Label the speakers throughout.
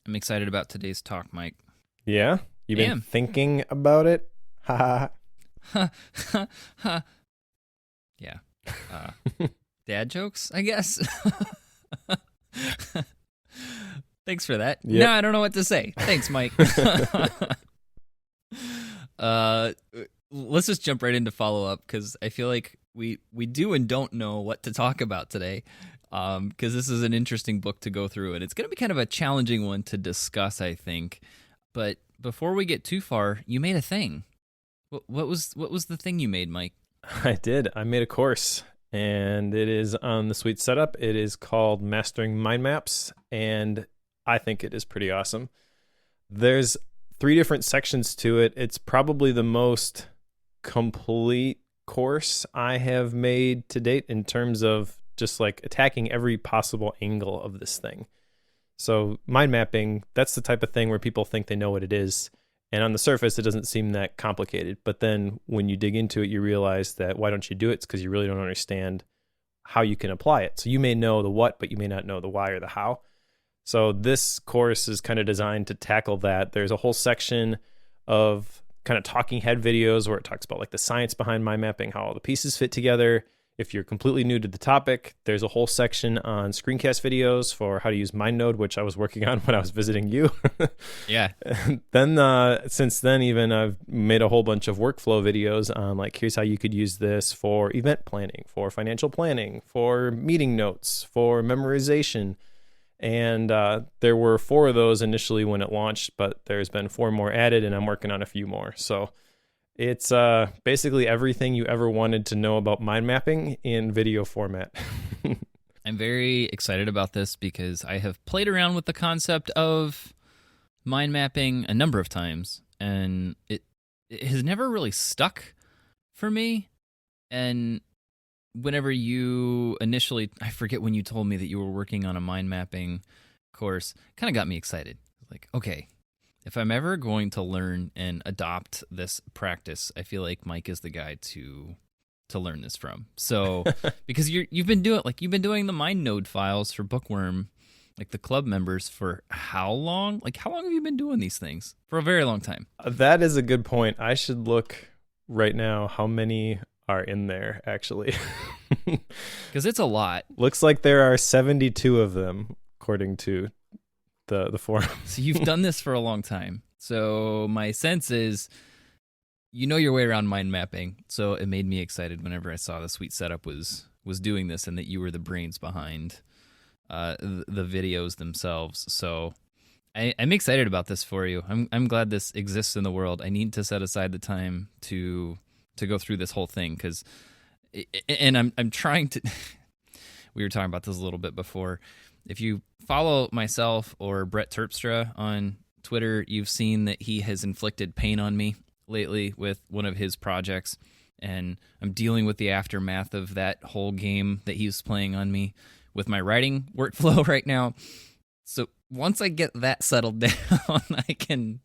Speaker 1: I'm excited about today's talk, Mike.
Speaker 2: Yeah? You've
Speaker 1: I
Speaker 2: been
Speaker 1: am.
Speaker 2: thinking about it? Ha
Speaker 1: Yeah. Uh, Dad jokes, I guess. Thanks for that. No,
Speaker 2: Yep.
Speaker 1: I don't know what to say. Thanks, Mike. uh, let's just jump right into follow up because I feel like we do and don't know what to talk about today. Because this is an interesting book to go through, and it's going to be kind of a challenging one to discuss, I think. But before we get too far, you made a thing. What was the thing you made, Mike?
Speaker 2: I did. I made a course and it is on the Suite Setup. It is called Mastering Mind Maps, and I think it is pretty awesome. There's three different sections to it. It's probably the most complete course I have made to date in terms of just like attacking every possible angle of this thing. So mind mapping, that's the type of thing where people think they know what it is. And on the surface, it doesn't seem that complicated. But then when you dig into it, you realize that why don't you do it? It's because you really don't understand how you can apply it. So you may know the what, but you may not know the why or the how. So this course is kind of designed to tackle that. There's a whole section of kind of talking head videos where it talks about like the science behind mind mapping, how all the pieces fit together. If you're completely new to the topic, there's a whole section on screencast videos for how to use MindNode, which I was working on when I was visiting you.
Speaker 1: Yeah.
Speaker 2: And then since then, even I've made a whole bunch of workflow videos on like, here's how you could use this for event planning, for financial planning, for meeting notes, for memorization. And there were four of those initially when it launched, but there's been four more added, and I'm working on a few more. So it's basically everything you ever wanted to know about mind mapping in video format.
Speaker 1: I'm very excited about this because I have played around with the concept of mind mapping a number of times, and it has never really stuck for me. And whenever you initially, I forget when you told me that you were working on a mind mapping course, kind of got me excited. Like, okay, if I'm ever going to learn and adopt this practice, I feel like Mike is the guy to learn this from. So, because you've been doing the mind node files for Bookworm, like the club members, for how long? Like, how long have you been doing these things? For a very long time.
Speaker 2: That is a good point. I should look right now how many are in there, actually.
Speaker 1: Because it's a lot.
Speaker 2: Looks like there are 72 of them, according to the forum.
Speaker 1: So you've done this for a long time. So my sense is you know your way around mind mapping. So it made me excited whenever I saw the Suite Setup was doing this, and that you were the brains behind the videos themselves. So I'm excited about this for you. I'm glad this exists in the world. I need to set aside the time to go through this whole thing because, and I'm trying to. We were talking about this a little bit before. If you follow myself or Brett Terpstra on Twitter, you've seen that he has inflicted pain on me lately with one of his projects, and I'm dealing with the aftermath of that whole game that he was playing on me with my writing workflow right now. So once I get that settled down, I can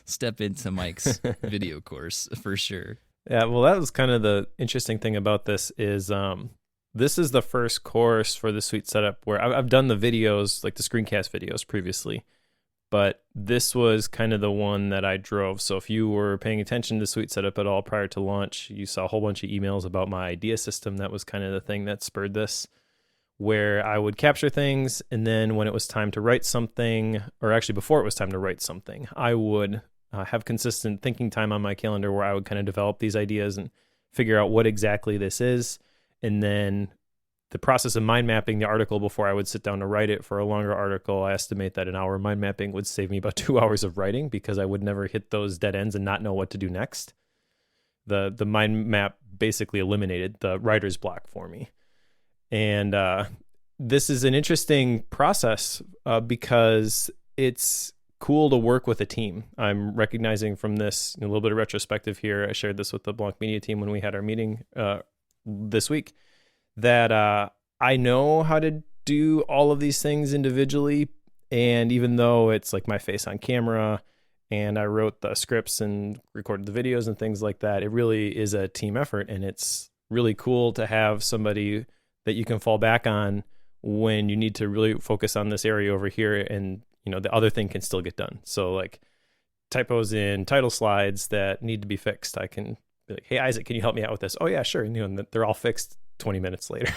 Speaker 1: step into Mike's video course for sure.
Speaker 2: Yeah, well, that was kind of the interesting thing about this is this is the first course for the Suite Setup where I've done the videos, like the screencast videos previously, but this was kind of the one that I drove. So if you were paying attention to Suite Setup at all prior to launch, you saw a whole bunch of emails about my idea system. That was kind of the thing that spurred this, where I would capture things, and then when it was time to write something, or actually before it was time to write something, I would have consistent thinking time on my calendar where I would kind of develop these ideas and figure out what exactly this is. And then the process of mind mapping the article before I would sit down to write it. For a longer article, I estimate that an hour of mind mapping would save me about 2 hours of writing because I would never hit those dead ends and not know what to do next. The mind map basically eliminated the writer's block for me. And this is an interesting process because it's cool to work with a team. I'm recognizing from this a little bit of retrospective here. I shared this with the Blanc Media team when we had our meeting this week, that I know how to do all of these things individually. And even though it's like my face on camera and I wrote the scripts and recorded the videos and things like that, it really is a team effort. And it's really cool to have somebody that you can fall back on when you need to really focus on this area over here. And the other thing can still get done. So like typos in title slides that need to be fixed, I can be like, hey, Isaac, can you help me out with this? Oh yeah, sure. And they're all fixed 20 minutes later.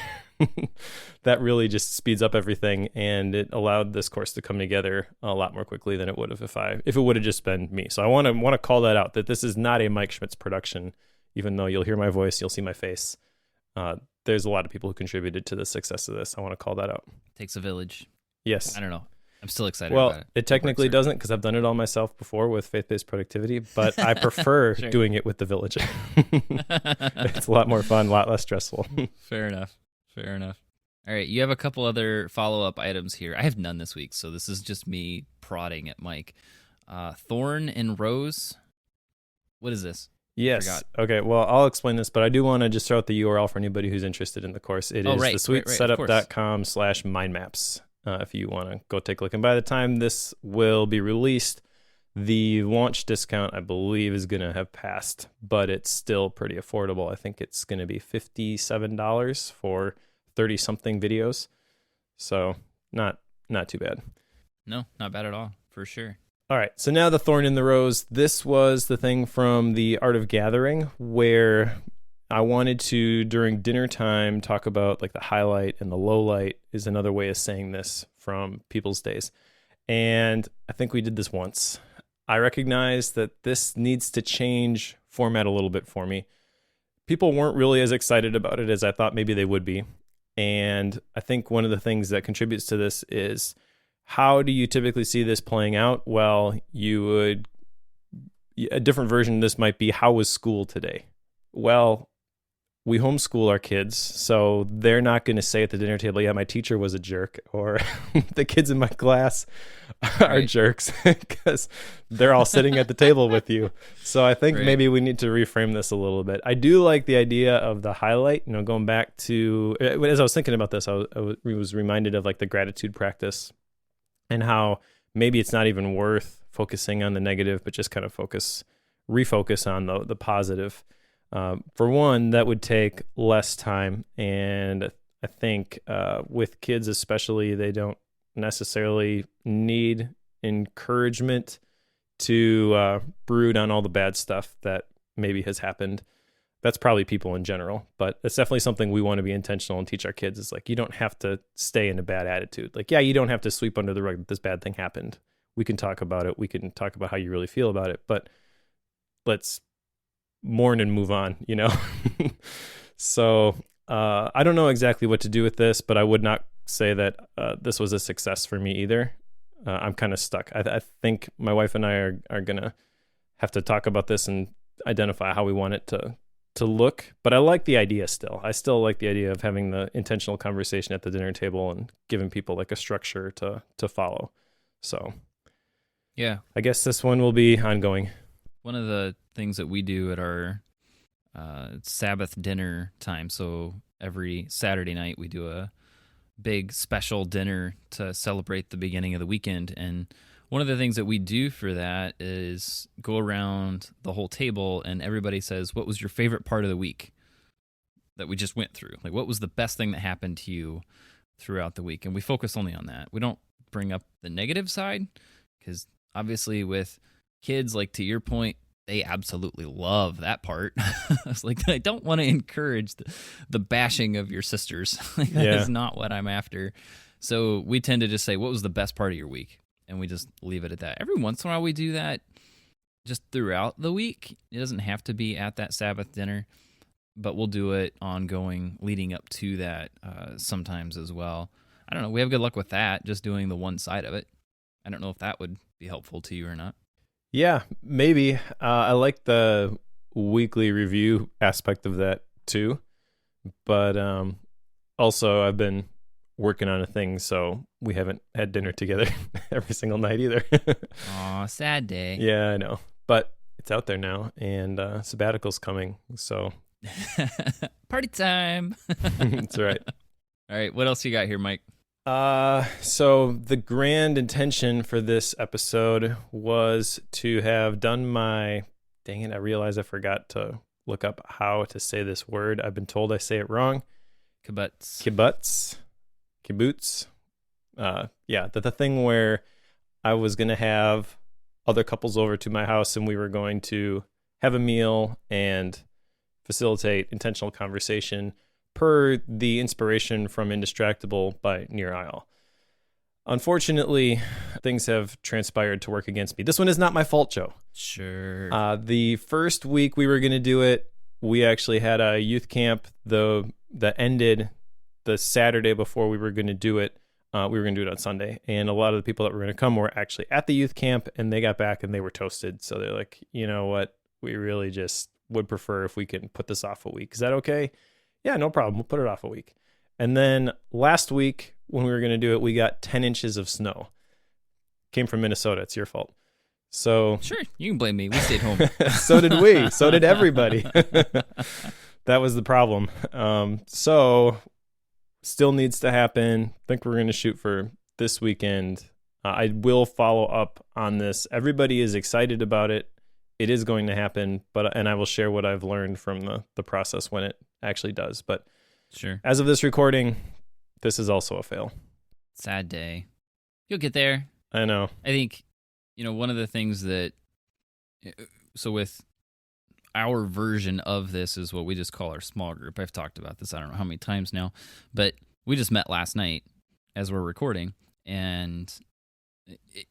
Speaker 2: That really just speeds up everything, and it allowed this course to come together a lot more quickly than it would have if it would have just been me. So I want to call that out, that this is not a Mike Schmitz production. Even though you'll hear my voice, you'll see my face. There's a lot of people who contributed to the success of this. I want to call that out.
Speaker 1: Takes a village.
Speaker 2: Yes.
Speaker 1: I don't know. I'm still excited
Speaker 2: Well,
Speaker 1: about it.
Speaker 2: it technically doesn't, because I've done it all myself before with faith-based productivity, but I prefer
Speaker 1: Sure.
Speaker 2: doing it with the village. It's a lot more fun, a lot less stressful.
Speaker 1: Fair enough. All right, you have a couple other follow-up items here. I have none this week, so this is just me prodding at Mike. Thorn and Rose. What is this?
Speaker 2: Yes. Okay, well, I'll explain this, but I do want to just throw out the URL for anybody who's interested in the course. It is thesweetsetup.com/mindmaps. If you want to go take a look. And by the time this will be released, the launch discount, I believe, is going to have passed, but it's still pretty affordable. I think it's going to be $57 for 30-something videos. So not too bad.
Speaker 1: No, not bad at all, for sure.
Speaker 2: All right, so now the thorn in the rose. This was the thing from The Art of Gathering, where I wanted to, during dinner time, talk about like the highlight and the low light is another way of saying this from People's Days. And I think we did this once. I recognize that this needs to change format a little bit for me. People weren't really as excited about it as I thought maybe they would be. And I think one of the things that contributes to this is, how do you typically see this playing out? Well, a different version of this might be, how was school today? Well, we homeschool our kids, so they're not going to say at the dinner table, yeah, my teacher was a jerk, or the kids in my class are jerks, because they're all sitting at the table with you. So I think maybe we need to reframe this a little bit. I do like the idea of the highlight, going back to, as I was thinking about this, I was reminded of like the gratitude practice, and how maybe it's not even worth focusing on the negative, but just kind of refocus on the positive. For one, that would take less time, and I think with kids especially, they don't necessarily need encouragement to brood on all the bad stuff that maybe has happened. That's probably people in general, but it's definitely something we want to be intentional and teach our kids. Is like, you don't have to stay in a bad attitude. Like, yeah, you don't have to sweep under the rug that this bad thing happened. We can talk about it. We can talk about how you really feel about it, but let's mourn and move on, So I don't know exactly what to do with this, but I would not say that this was a success for me either. I'm kind of stuck. I think my wife and I are going to have to talk about this and identify how we want it to look, but I like the idea still. I still like the idea of having the intentional conversation at the dinner table and giving people like a structure to follow. So
Speaker 1: yeah,
Speaker 2: I guess this one will be ongoing.
Speaker 1: One of the things that we do at our Sabbath dinner time, so every Saturday night we do a big special dinner to celebrate the beginning of the weekend, and one of the things that we do for that is go around the whole table and everybody says, what was your favorite part of the week that we just went through? Like, what was the best thing that happened to you throughout the week? And we focus only on that. We don't bring up the negative side, because obviously with kids, like to your point, they absolutely love that part. It's like, I don't want to encourage the bashing of your sisters. That is not what I'm after. So we tend to just say, what was the best part of your week? And we just leave it at that. Every once in a while we do that just throughout the week. It doesn't have to be at that Sabbath dinner, but we'll do it ongoing leading up to that sometimes as well. I don't know. We have good luck with that, just doing the one side of it. I don't know if that would be helpful to you or not.
Speaker 2: Yeah, maybe. I like the weekly review aspect of that too. But also I've been working on a thing, so we haven't had dinner together every single night either.
Speaker 1: Aw, sad day.
Speaker 2: Yeah, I know. But it's out there now, and sabbatical's coming, so.
Speaker 1: Party time.
Speaker 2: That's right.
Speaker 1: All right, what else you got here, Mike?
Speaker 2: So the grand intention for this episode was to have done my, dang it, I realized I forgot to look up how to say this word. I've been told I say it wrong.
Speaker 1: Kibbutz.
Speaker 2: Kibbutz. Yeah, the thing where I was going to have other couples over to my house, and we were going to have a meal and facilitate intentional conversation per the inspiration from Indistractable by Nir Eyal. Unfortunately, things have transpired to work against me. This one is not my fault, Joe.
Speaker 1: Sure.
Speaker 2: The first week we were going to do it, we actually had a youth camp that ended the Saturday before we were going to do it. We were going to do it on Sunday. And a lot of the people that were going to come were actually at the youth camp, and they got back and they were toasted. So they're like, you know what? We really just would prefer if we can put this off a week. Is that okay? Yeah, no problem. We'll put it off a week. And then last week when we were going to do it, we got 10 inches of snow. Came from Minnesota. It's your fault. So
Speaker 1: Sure, you can blame me. We stayed home.
Speaker 2: So did we. So did everybody. That was the problem. So still needs to happen. I think we're going to shoot for this weekend. I will follow up on this. Everybody is excited about it. It is going to happen, and I will share what I've learned from the process when it actually does. But
Speaker 1: Sure.
Speaker 2: as of this recording, this is also a fail.
Speaker 1: Sad day. You'll get there.
Speaker 2: I know.
Speaker 1: I think, one of the things that, so with our version of this is what we just call our small group. I've talked about this, I don't know how many times now, but we just met last night as we're recording. And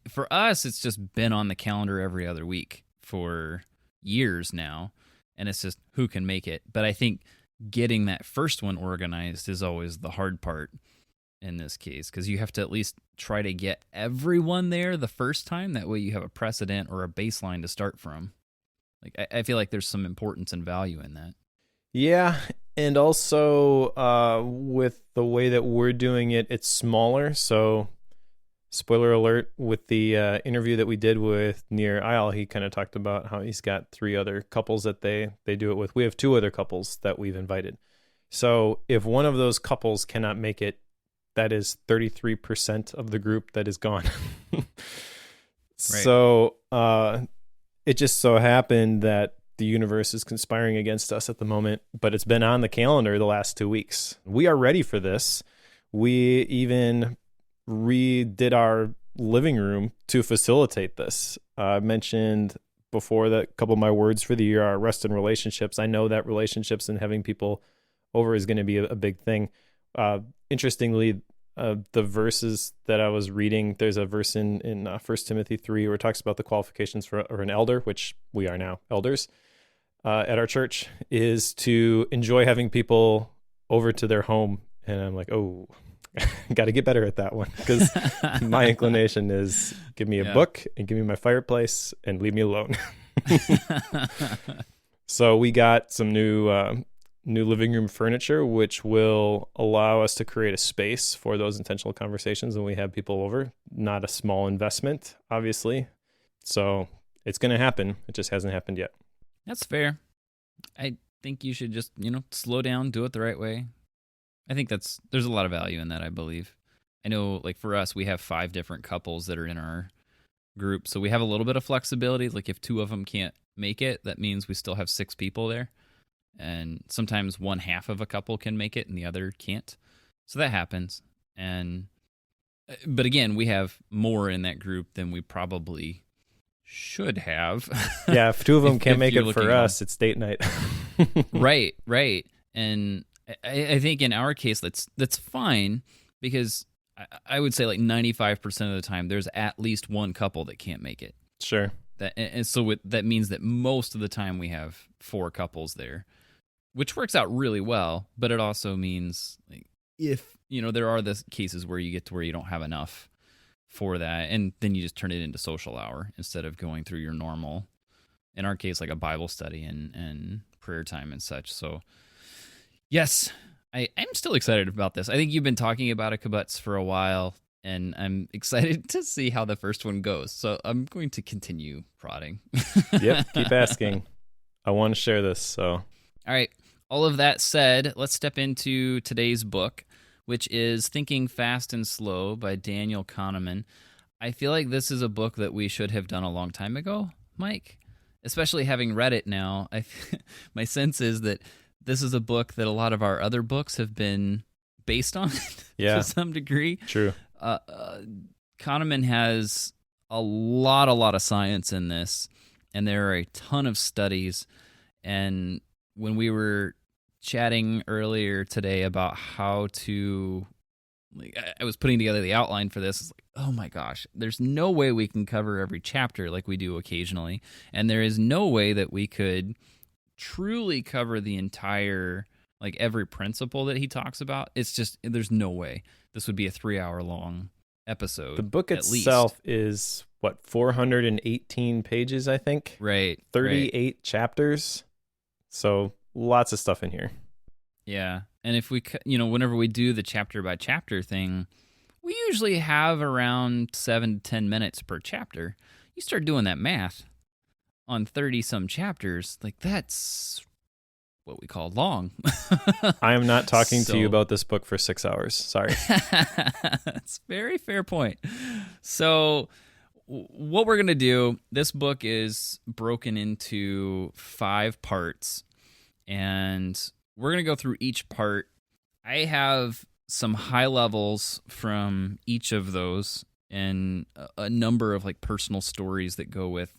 Speaker 1: for us, it's just been on the calendar every other week for years now. And it's just who can make it. But I think getting that first one organized is always the hard part in this case, because you have to at least try to get everyone there the first time. That way you have a precedent or a baseline to start from. Like I feel like there's some importance and value in that.
Speaker 2: Yeah, and also with the way that we're doing it, it's smaller. So, spoiler alert, with the interview that we did with Nir Eyal, he kind of talked about how he's got 3 other couples that they do it with. We have 2 other couples that we've invited. So if one of those couples cannot make it, that is 33% of the group that is gone.
Speaker 1: Right.
Speaker 2: So it just so happened that the universe is conspiring against us at the moment, but it's been on the calendar the last 2 weeks. We are ready for this. We even redid our living room to facilitate this. I mentioned before that a couple of my words for the year are rest in relationships. I know that relationships and having people over is going to be a big thing. Interestingly, the verses that I was reading, there's a verse in 1 Timothy 3 where it talks about the qualifications for an elder, which we are now elders at our church, is to enjoy having people over to their home. And I'm like, oh, got to get better at that one, because my inclination is give me a book and give me my fireplace and leave me alone. So we got some new living room furniture, which will allow us to create a space for those intentional conversations when we have people over. Not a small investment, obviously. So it's going to happen. It just hasn't happened yet.
Speaker 1: That's fair. I think you should just, slow down, do it the right way. I think there's a lot of value in that, I believe. I know, like for us, we have 5 different couples that are in our group. So we have a little bit of flexibility. Like if 2 of them can't make it, that means we still have 6 people there. And sometimes 1/2 of a couple can make it and the other can't. So that happens. But again, we have more in that group than we probably should have.
Speaker 2: Yeah, if 2 of them can't make
Speaker 1: you're
Speaker 2: it for
Speaker 1: looking
Speaker 2: us, it's date night.
Speaker 1: Right. And I think in our case, that's fine, because I would say like 95% of the time, there's at least one couple that can't make it.
Speaker 2: Sure.
Speaker 1: That means that most of the time we have 4 couples there, which works out really well. But it also means, like, if there are the cases where you get to where you don't have enough for that, and then you just turn it into social hour instead of going through your normal, in our case, like a Bible study and prayer time and such. So yes, I'm still excited about this. I think you've been talking about a kibbutz for a while, and I'm excited to see how the first one goes. So I'm going to continue prodding.
Speaker 2: Yep, keep asking. I want to share this. So,
Speaker 1: all right. All of that said, let's step into today's book, which is Thinking Fast and Slow by Daniel Kahneman. I feel like this is a book that we should have done a long time ago, Mike, especially having read it now. My sense is that this is a book that a lot of our other books have been based on to some degree.
Speaker 2: True.
Speaker 1: Kahneman has a lot of science in this, and there are a ton of studies. And when we were chatting earlier today about how to, like, I was putting together the outline for this. It's like, oh my gosh, there's no way we can cover every chapter like we do occasionally, and there is no way that we could truly cover the entire, like, every principle that he talks about. It's just, there's no way. This would be a 3-hour long episode.
Speaker 2: The book
Speaker 1: at
Speaker 2: itself
Speaker 1: least.
Speaker 2: is, what, 418 pages, I think?
Speaker 1: Right.
Speaker 2: 38 chapters. So lots of stuff in here.
Speaker 1: Yeah. And if we, whenever we do the chapter by chapter thing, we usually have around 7 to 10 minutes per chapter. You start doing that math on 30 some chapters, like, that's what we call long.
Speaker 2: I am not talking to you about this book for 6 hours. Sorry.
Speaker 1: That's a very fair point. So what we're going to do, this book is broken into 5 parts, and we're going to go through each part. I have some high levels from each of those and a number of, like, personal stories that go with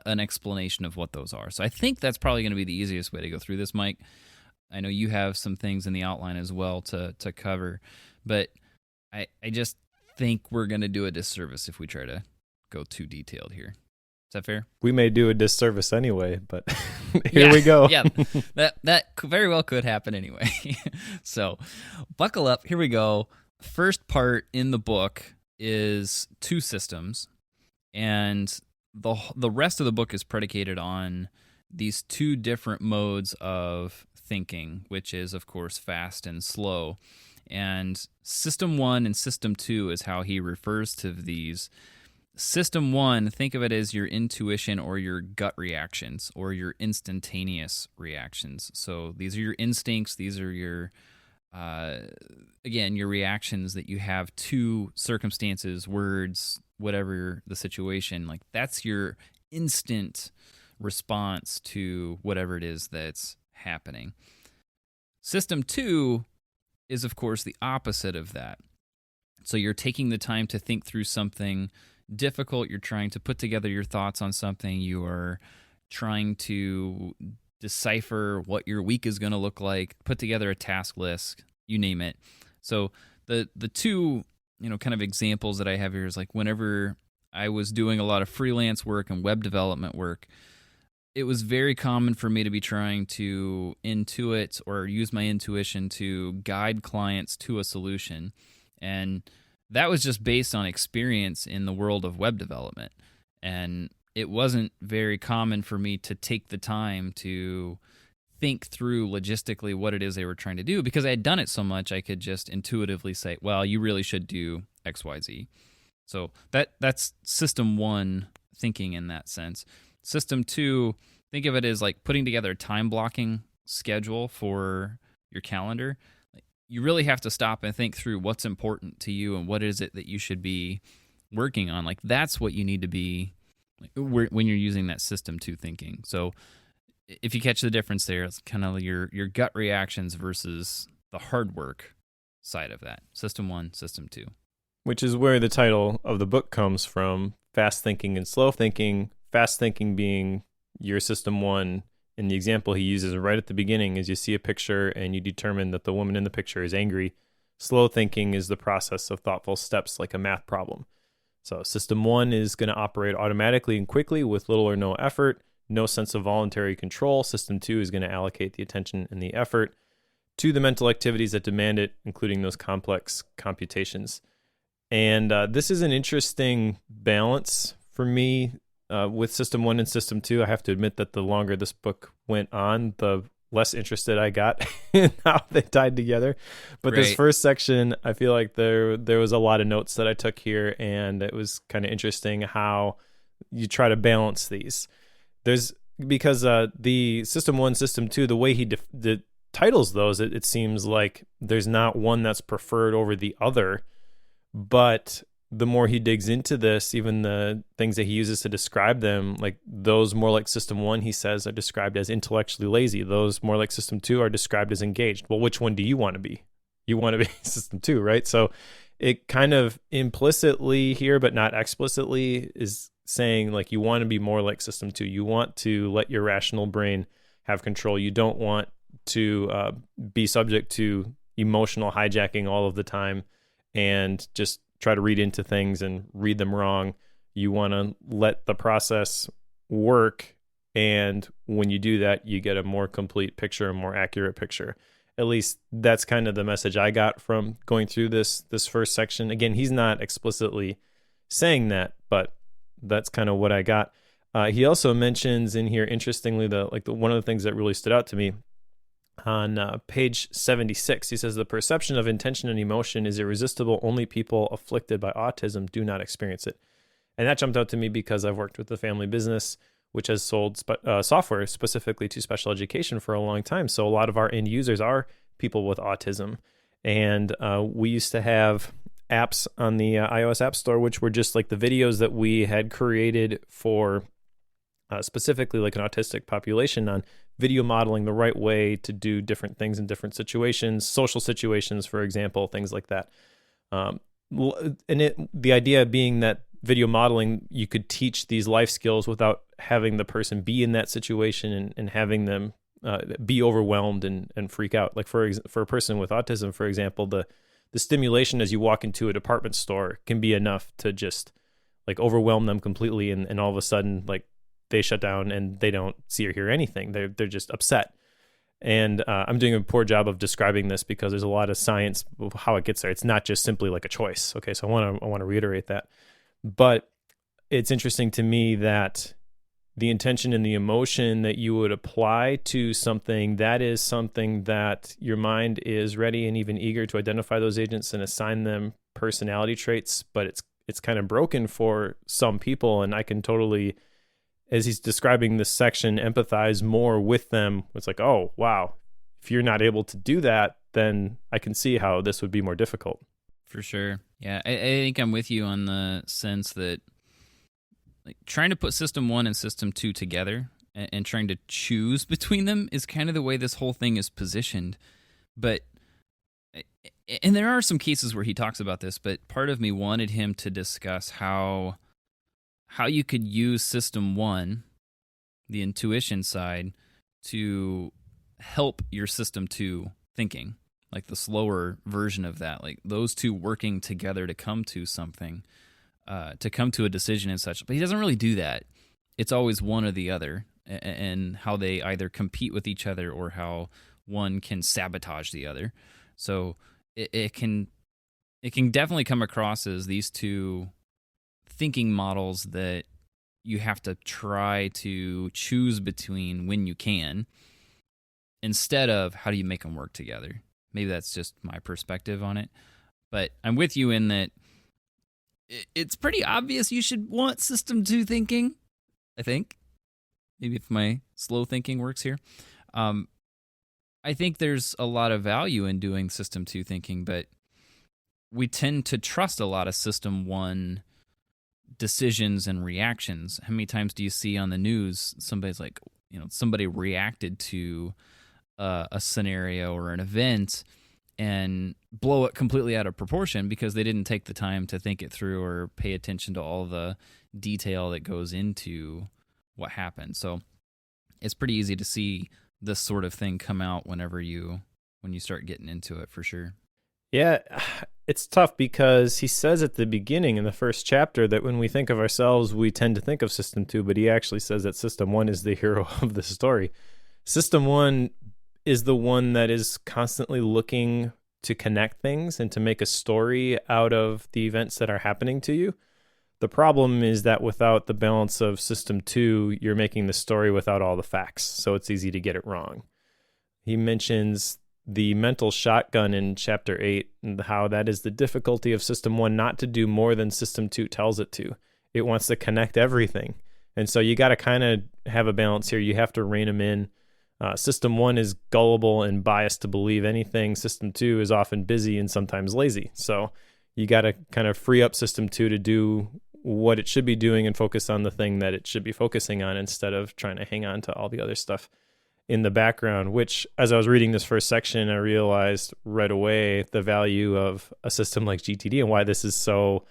Speaker 1: an explanation of what those are. So I think that's probably going to be the easiest way to go through this, Mike. I know you have some things in the outline as well to cover, but I just think we're going to do a disservice if we try to go too detailed here. Is that fair?
Speaker 2: We may do a disservice anyway, but here we go.
Speaker 1: Yeah, that very well could happen anyway. So buckle up. Here we go. First part in the book is 2 systems, and the rest of the book is predicated on these 2 different modes of thinking, which is, of course, fast and slow. And System 1 and System 2 is how he refers to these. System 1, think of it as your intuition or your gut reactions or your instantaneous reactions. So these are your instincts. These are your, again, your reactions that you have to circumstances, words, whatever the situation. Like, that's your instant response to whatever it is that's happening. System 2 is, of course, the opposite of that. So you're taking the time to think through something difficult. You're trying to put together your thoughts on something. You are trying to decipher what your week is going to look like, put together a task list, you name it. So the 2, kind of examples that I have here is, like, whenever I was doing a lot of freelance work and web development work, it was very common for me to be trying to intuit or use my intuition to guide clients to a solution. And that was just based on experience in the world of web development. And it wasn't very common for me to take the time to think through logistically what it is they were trying to do, because I had done it so much I could just intuitively say, well, you really should do XYZ. So that's System 1 thinking in that sense. System 2, think of it as like putting together a time blocking schedule for your calendar. You really have to stop and think through what's important to you and what is it that you should be working on. Like, that's what you need to be when you're using that System 2 thinking. So if you catch the difference there, it's kind of your gut reactions versus the hard work side of that. System 1, System 2.
Speaker 2: Which is where the title of the book comes from, Fast Thinking and Slow Thinking. Fast thinking being your System 1. And the example he uses right at the beginning is you see a picture and you determine that the woman in the picture is angry. Slow thinking is the process of thoughtful steps like a math problem. So System 1 is going to operate automatically and quickly with little or no effort, no sense of voluntary control. System 2 is going to allocate the attention and the effort to the mental activities that demand it, including those complex computations. And this is an interesting balance for me with System 1 and System 2. I have to admit that the longer this book went on, the less interested I got in how they tied together. But This first section, I feel like there was a lot of notes that I took here, and it was kind of interesting how you try to balance these. Because the System 1, System 2, the way he titles those, it seems like there's not one that's preferred over the other. But the more he digs into this, even the things that he uses to describe them, like those more like System 1, he says, are described as intellectually lazy. Those more like System 2 are described as engaged. Well, which one do you want to be? You want to be System 2, right? So it kind of implicitly here, but not explicitly, is saying like you want to be more like system 2. You want to let your rational brain have control. You don't want to be subject to emotional hijacking all of the time and just try to read into things and read them wrong. You want to let the process work, and when you do that, you get a more complete picture, a more accurate picture. At least that's kind of the message I got from going through this first section. Again, he's not explicitly saying that, but that's kind of what I got. He also mentions in here, interestingly, one of the things that really stood out to me on page 76. He says the perception of intention and emotion is irresistible. Only people afflicted by autism do not experience it. And that jumped out to me because I've worked with the family business, which has sold software specifically to special education for a long time. So a lot of our end users are people with autism. And we used to have apps on the iOS App Store, which were just like the videos that we had created for specifically like an autistic population on video modeling the right way to do different things in different situations, social situations, for example, things like that. The idea being that video modeling, you could teach these life skills without having the person be in that situation and having them be overwhelmed and freak out. Like for a person with autism, for example, the stimulation as you walk into a department store can be enough to just like overwhelm them completely, and all of a sudden like they shut down and they don't see or hear anything. They're just upset. And I'm doing a poor job of describing this because there's a lot of science of how it gets there. It's not just simply like a choice. Okay, so I want to reiterate that. But it's interesting to me that the intention and the emotion that you would apply to something, that is something that your mind is ready and even eager to identify those agents and assign them personality traits, but it's kind of broken for some people. And I can totally, as he's describing this section, empathize more with them. It's like, oh, wow, if you're not able to do that, then I can see how this would be more difficult.
Speaker 1: For sure. Yeah, I think I'm with you on the sense that like trying to put System 1 and System 2 together and trying to choose between them is kind of the way this whole thing is positioned. But, and there are some cases where he talks about this, but part of me wanted him to discuss how you could use System 1, the intuition side, to help your System 2 thinking. Like the slower version of that, like those two working together to come to something, to come to a decision and such. But he doesn't really do that. It's always one or the other, and how they either compete with each other or how one can sabotage the other. So it can definitely come across as these two thinking models that you have to try to choose between when you can, instead of how do you make them work together. Maybe that's just my perspective on it. But I'm with you in that it's pretty obvious you should want System 2 thinking, I think. Maybe if my slow thinking works here. I think there's a lot of value in doing System 2 thinking, but we tend to trust a lot of System 1 decisions and reactions. How many times do you see on the news somebody's like, somebody reacted to a scenario or an event and blow it completely out of proportion because they didn't take the time to think it through or pay attention to all the detail that goes into what happened. So it's pretty easy to see this sort of thing come out when you start getting into it, for sure.
Speaker 2: Yeah, it's tough because he says at the beginning in the first chapter that when we think of ourselves, we tend to think of System 2, but he actually says that System 1 is the hero of the story. System 1 is the one that is constantly looking to connect things and to make a story out of the events that are happening to you. The problem is that without the balance of System 2, you're making the story without all the facts, so it's easy to get it wrong. He mentions the mental shotgun in Chapter 8 and how that is the difficulty of System 1 not to do more than System 2 tells it to. It wants to connect everything. And so you got to kind of have a balance here. You have to rein them in. System 1 is gullible and biased to believe anything. System 2 is often busy and sometimes lazy. So you got to kind of free up System 2 to do what it should be doing and focus on the thing that it should be focusing on instead of trying to hang on to all the other stuff. in the background, which as I was reading this first section, I realized right away the value of a system like GTD and why this is so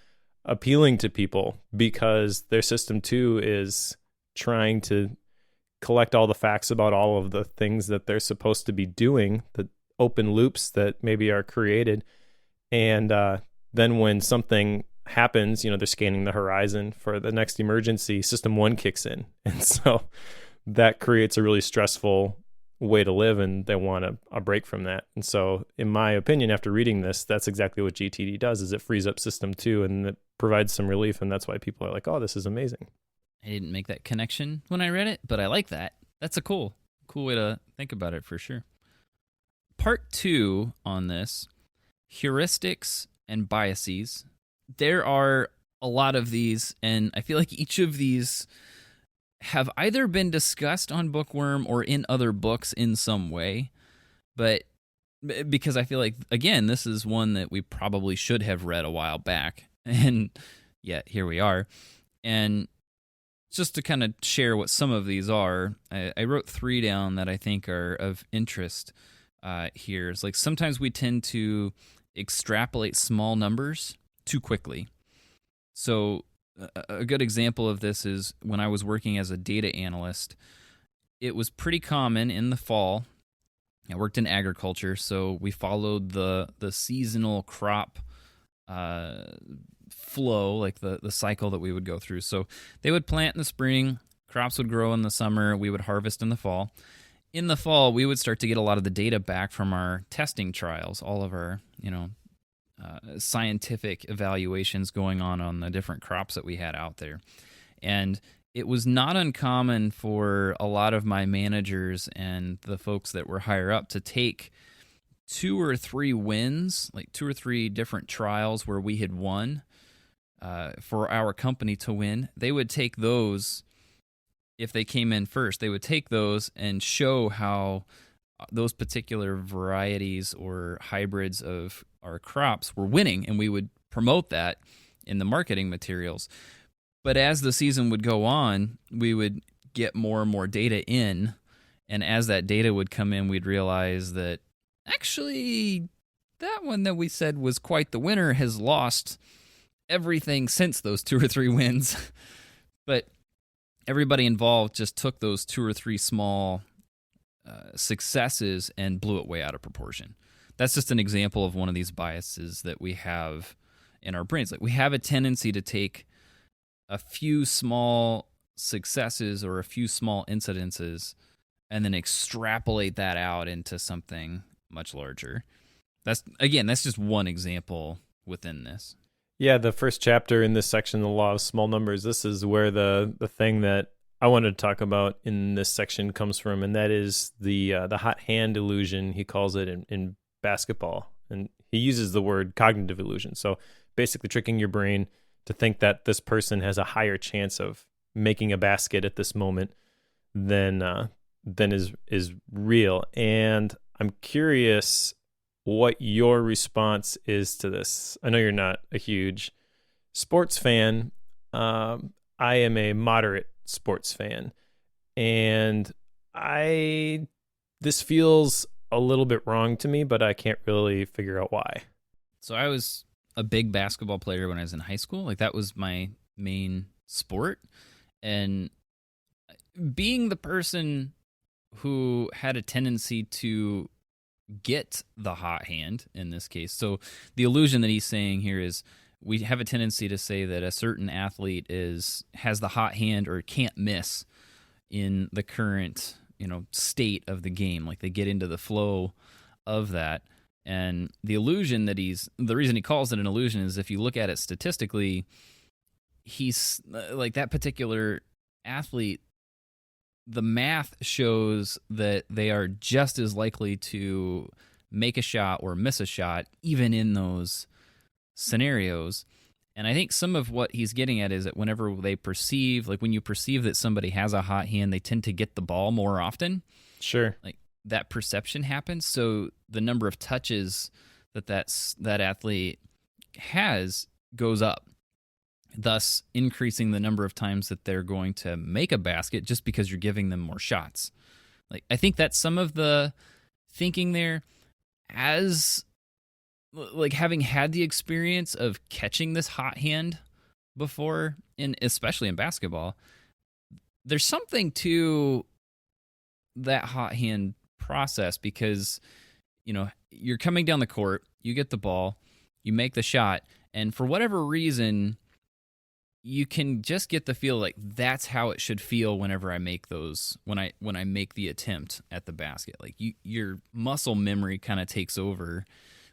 Speaker 2: appealing to people, because their system too is trying to collect all the facts about all of the things that they're supposed to be doing, the open loops that maybe are created. And then when something happens, they're scanning the horizon for the next emergency, system one kicks in. And so that creates a really stressful way to live, and they want a break from that. And so in my opinion, after reading this, that's exactly what GTD does, is it frees up system two and it provides some relief. And that's why people are like, oh, this is amazing.
Speaker 1: I didn't make that connection when I read it, but I like that. That's a cool way to think about it for sure. Part 2 on this, heuristics and biases. There are a lot of these, and I feel like each of these have either been discussed on Bookworm or in other books in some way. But because I feel like, again, this is one that we probably should have read a while back. And yet here we are. And just to kind of share what some of these are, I wrote 3 down that I think are of interest here. It's like sometimes we tend to extrapolate small numbers too quickly. So a good example of this is when I was working as a data analyst, it was pretty common in the fall. I worked in agriculture, so we followed the seasonal crop flow, like the cycle that we would go through. So they would plant in the spring, crops would grow in the summer, we would harvest in the fall. In the fall, we would start to get a lot of the data back from our testing trials, all of our, scientific evaluations going on the different crops that we had out there. And it was not uncommon for a lot of my managers and the folks that were higher up to take 2 or 3 wins, like 2 or 3 different trials where we had won for our company to win. They would take those, if they came in first, they would take those and show how those particular varieties or hybrids of our crops were winning, and we would promote that in the marketing materials. But as the season would go on, we would get more and more data in, and as that data would come in, we'd realize that actually that one that we said was quite the winner has lost everything since those 2 or 3 wins. But everybody involved just took those 2 or 3 small successes and blew it way out of proportion. That's just an example of one of these biases that we have in our brains. Like, we have a tendency to take a few small successes or a few small incidences and then extrapolate that out into something much larger. That's just one example within this.
Speaker 2: Yeah, the first chapter in this section, the law of small numbers, this is where the thing that I wanted to talk about in this section comes from, and that is the hot hand illusion, he calls it in basketball. And he uses the word cognitive illusion. So basically tricking your brain to think that this person has a higher chance of making a basket at this moment than is real. And I'm curious what your response is to this. I know you're not a huge sports fan. I am a moderate sports fan, and this feels a little bit wrong to me, but I can't really figure out why.
Speaker 1: So I was a big basketball player when I was in high school. Like, that was my main sport. And being the person who had a tendency to get the hot hand in this case. So the illusion that he's saying here is we have a tendency to say that a certain athlete has the hot hand or can't miss in the current, state of the game. Like, they get into the flow of that. And the illusion the reason he calls it an illusion is if you look at it statistically, he's like that particular athlete, the math shows that they are just as likely to make a shot or miss a shot, even in those scenarios. And I think some of what he's getting at is that whenever they perceive, like when you perceive that somebody has a hot hand, they tend to get the ball more often.
Speaker 2: Sure.
Speaker 1: Like, that perception happens. So the number of touches that athlete has goes up, thus increasing the number of times that they're going to make a basket just because you're giving them more shots. Like, I think that's some of the thinking there, as like having had the experience of catching this hot hand before, especially in basketball. There's something to that hot hand process because, you're coming down the court, you get the ball, you make the shot, and for whatever reason, you can just get the feel like that's how it should feel whenever I make those, when I make the attempt at the basket. Like your muscle memory kind of takes over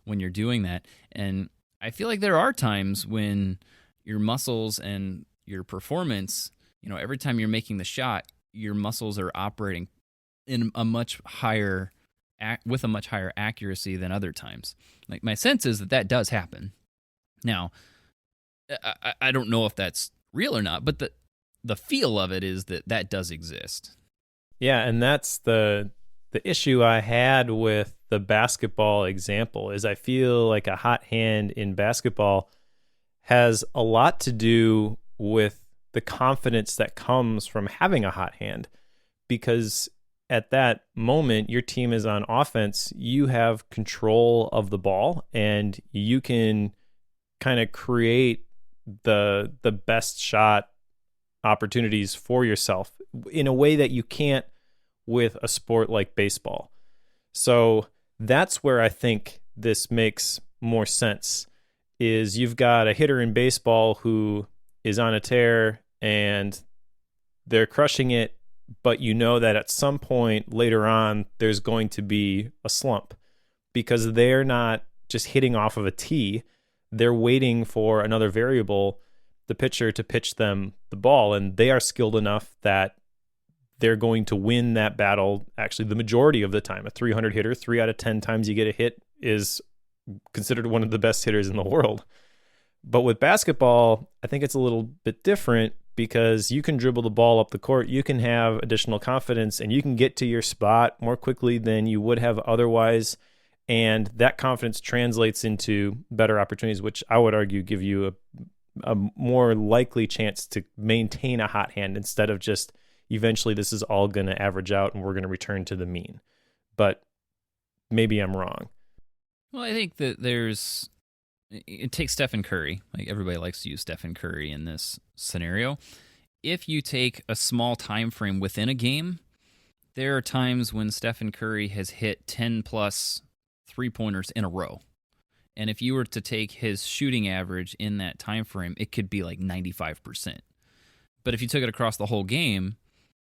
Speaker 1: when you're doing that. And I feel like there are times when your muscles and your performance, every time you're making the shot, your muscles are operating in a much higher with a much higher accuracy than other times. Like, my sense is that does happen. Now, I don't know if that's real or not, but the feel of it is that does exist.
Speaker 2: Yeah, and that's the issue I had with the basketball example is I feel like a hot hand in basketball has a lot to do with the confidence that comes from having a hot hand, because at that moment your team is on offense, you have control of the ball and you can kind of create the best shot opportunities for yourself in a way that you can't with a sport like baseball. So that's where I think this makes more sense, is you've got a hitter in baseball who is on a tear and they're crushing it, but you know that at some point later on there's going to be a slump because they're not just hitting off of a tee. They're waiting for another variable, the pitcher, to pitch them the ball, and they are skilled enough that they're going to win that battle actually the majority of the time. A 300 hitter, 3 out of 10 times you get a hit, is considered one of the best hitters in the world. But with basketball, I think it's a little bit different because you can dribble the ball up the court, you can have additional confidence, and you can get to your spot more quickly than you would have otherwise. And that confidence translates into better opportunities, which I would argue give you a more likely chance to maintain a hot hand instead of just eventually this is all going to average out and we're going to return to the mean. But maybe I'm wrong.
Speaker 1: Well, I think that it takes Stephen Curry. Like, everybody likes to use Stephen Curry in this scenario. If you take a small time frame within a game, there are times when Stephen Curry has hit 10 plus three-pointers in a row. And if you were to take his shooting average in that time frame, it could be like 95%. But if you took it across the whole game,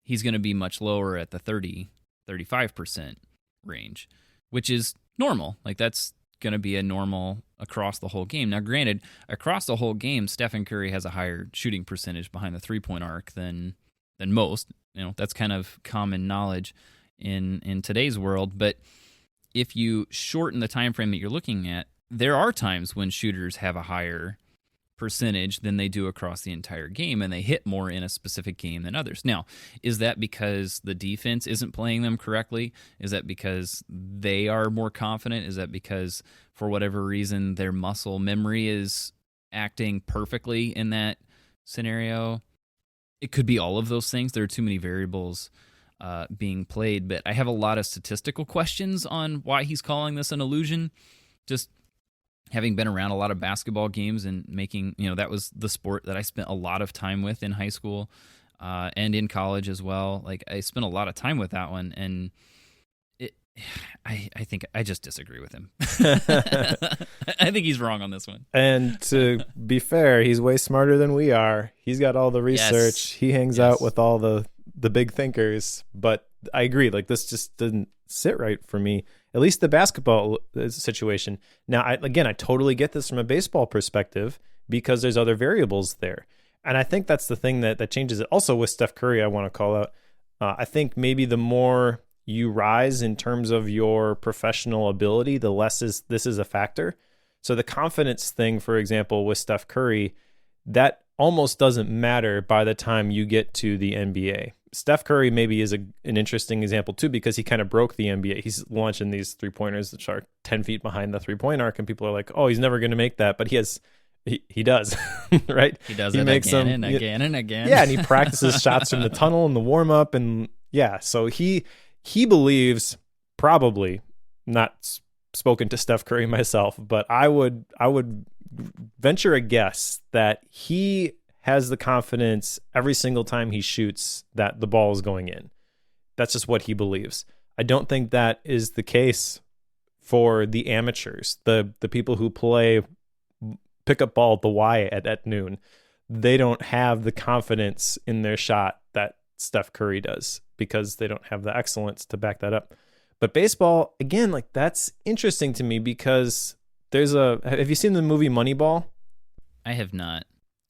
Speaker 1: he's going to be much lower at the 35% range, which is normal. Like, that's going to be a normal across the whole game. Now, granted, across the whole game, Stephen Curry has a higher shooting percentage behind the three-point arc than most. That's kind of common knowledge in today's world. But if you shorten the time frame that you're looking at, there are times when shooters have a higher percentage than they do across the entire game, and they hit more in a specific game than others. Now, is that because the defense isn't playing them correctly? Is that because they are more confident? Is that because, for whatever reason, their muscle memory is acting perfectly in that scenario? It could be all of those things. There are too many variables being played, but I have a lot of statistical questions on why he's calling this an illusion. Just having been around a lot of basketball games and making, that was the sport that I spent a lot of time with in high school and in college as well. Like, I spent a lot of time with that one, and I think I just disagree with him. I think he's wrong on this one.
Speaker 2: And to be fair, he's way smarter than we are. He's got all the research. Yes. He hangs out with all the big thinkers. But I agree, like, this just didn't sit right for me, at least the basketball situation. Now, I totally get this from a baseball perspective because there's other variables there. And I think that's the thing that changes it. Also with Steph Curry, I want to call out, I think maybe the more you rise in terms of your professional ability, the less this is a factor. So the confidence thing, for example, with Steph Curry, that almost doesn't matter by the time you get to the NBA. Steph Curry maybe is an interesting example too, because he kind of broke the NBA. He's launching these three-pointers that are 10 feet behind the three-point arc, and people are like, oh, he's never going to make that. But he does, right?
Speaker 1: He does. He makes again and again and again.
Speaker 2: Yeah, and he practices shots from the tunnel and the warm-up, and yeah, so he he believes, probably not spoken to Steph Curry myself, but I would venture a guess that he has the confidence every single time he shoots that the ball is going in. That's just what he believes. I don't think that is the case for the amateurs, the people who play pickup ball at the Y at noon. They don't have the confidence in their shot that Steph Curry does because they don't have the excellence to back that up. But baseball, again, like that's interesting to me because have you seen the movie Moneyball?
Speaker 1: I have not.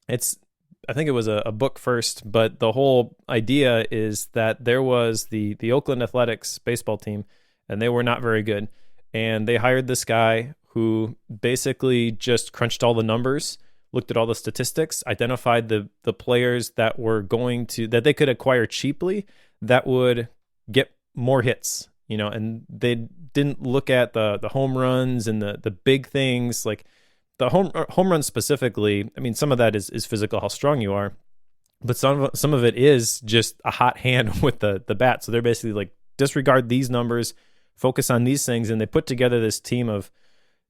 Speaker 2: I think it was a book first, but the whole idea is that there was the Oakland Athletics baseball team, and they were not very good. And they hired this guy who basically just crunched all the numbers, looked at all the statistics, identified the players that they could acquire cheaply that would get more hits, and they didn't look at the home runs and the big things like the home run specifically. I mean, some of that is physical, how strong you are, but some of it is just a hot hand with the bat. So they're basically like, disregard these numbers, focus on these things. And they put together this team of,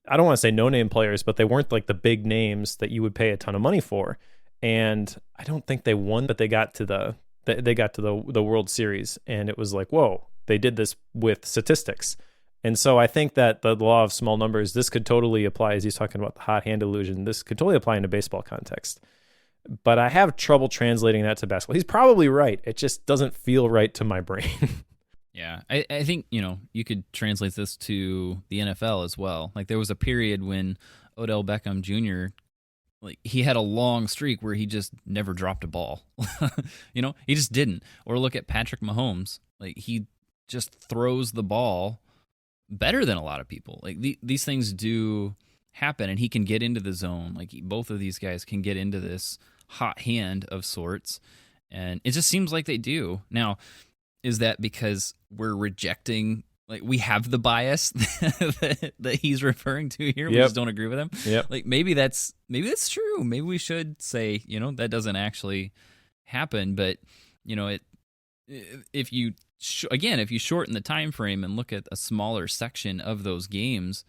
Speaker 2: I don't want to say no-name players, but they weren't like the big names that you would pay a ton of money for. And I don't think they won, but they got to the World Series. And it was like, whoa, they did this with statistics. And so I think that the law of small numbers, this could totally apply, as he's talking about the hot hand illusion, this could totally apply in a baseball context. But I have trouble translating that to basketball. He's probably right. It just doesn't feel right to my brain.
Speaker 1: Yeah, I think, you could translate this to the NFL as well. Like there was a period when Odell Beckham Jr., like he had a long streak where he just never dropped a ball. He just didn't. Or look at Patrick Mahomes. Like he just throws the ball better than a lot of people. Like these things do happen, and he can get into the zone. Like both of these guys can get into this hot hand of sorts, and it just seems like they do. Now, is that because we're rejecting, like we have the bias that he's referring to here? We just don't agree with him.
Speaker 2: Yep.
Speaker 1: Like maybe that's true. Maybe we should say, that doesn't actually happen. But if you if you shorten the time frame and look at a smaller section of those games,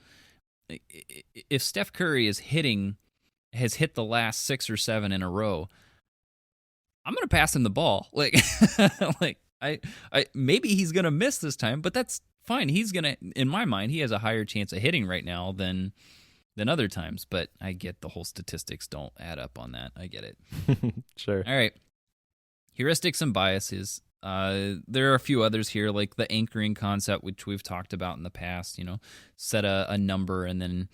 Speaker 1: if Steph Curry has hit the last 6 or 7 in a row, I'm gonna pass him the ball. Like I maybe he's gonna miss this time, but that's fine. He's gonna, in my mind, he has a higher chance of hitting right now than other times. But I get the whole statistics don't add up on that. I get it.
Speaker 2: Sure.
Speaker 1: All right. Heuristics and biases. There are a few others here, like the anchoring concept, which we've talked about in the past. Set a number and then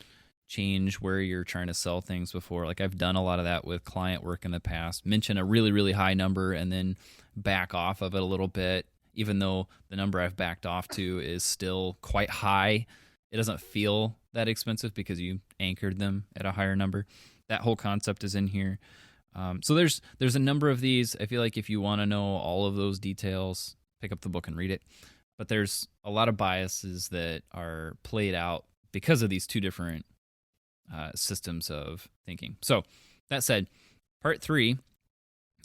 Speaker 1: change where you're trying to sell things before. Like I've done a lot of that with client work in the past. Mention a really, really high number and then back off of it a little bit, even though the number I've backed off to is still quite high. It doesn't feel that expensive because you anchored them at a higher number. That whole concept is in here. So there's a number of these. I feel like if you want to know all of those details, pick up the book and read it. But there's a lot of biases that are played out because of these two different systems of thinking. So that said, part 3,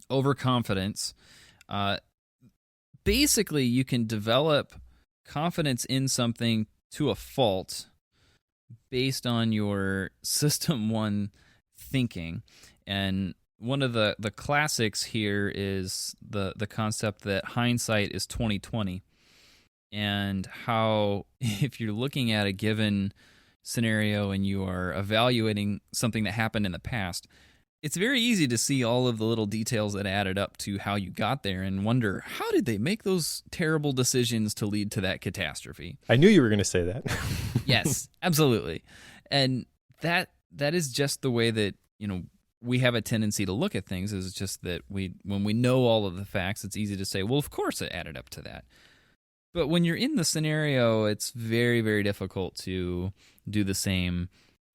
Speaker 1: overconfidence. Basically, you can develop confidence in something to a fault based on your system 1 thinking. And one of the classics here is the concept that hindsight is 20/20, and how if you're looking at a given scenario and you are evaluating something that happened in the past, it's very easy to see all of the little details that added up to how you got there and wonder, how did they make those terrible decisions to lead to that catastrophe?
Speaker 2: I knew you were going to say that.
Speaker 1: Yes, absolutely. And that is just the way that, we have a tendency to look at things, is just that when we know all of the facts, it's easy to say, well, of course it added up to that. But when you're in the scenario, it's very, very difficult to do the same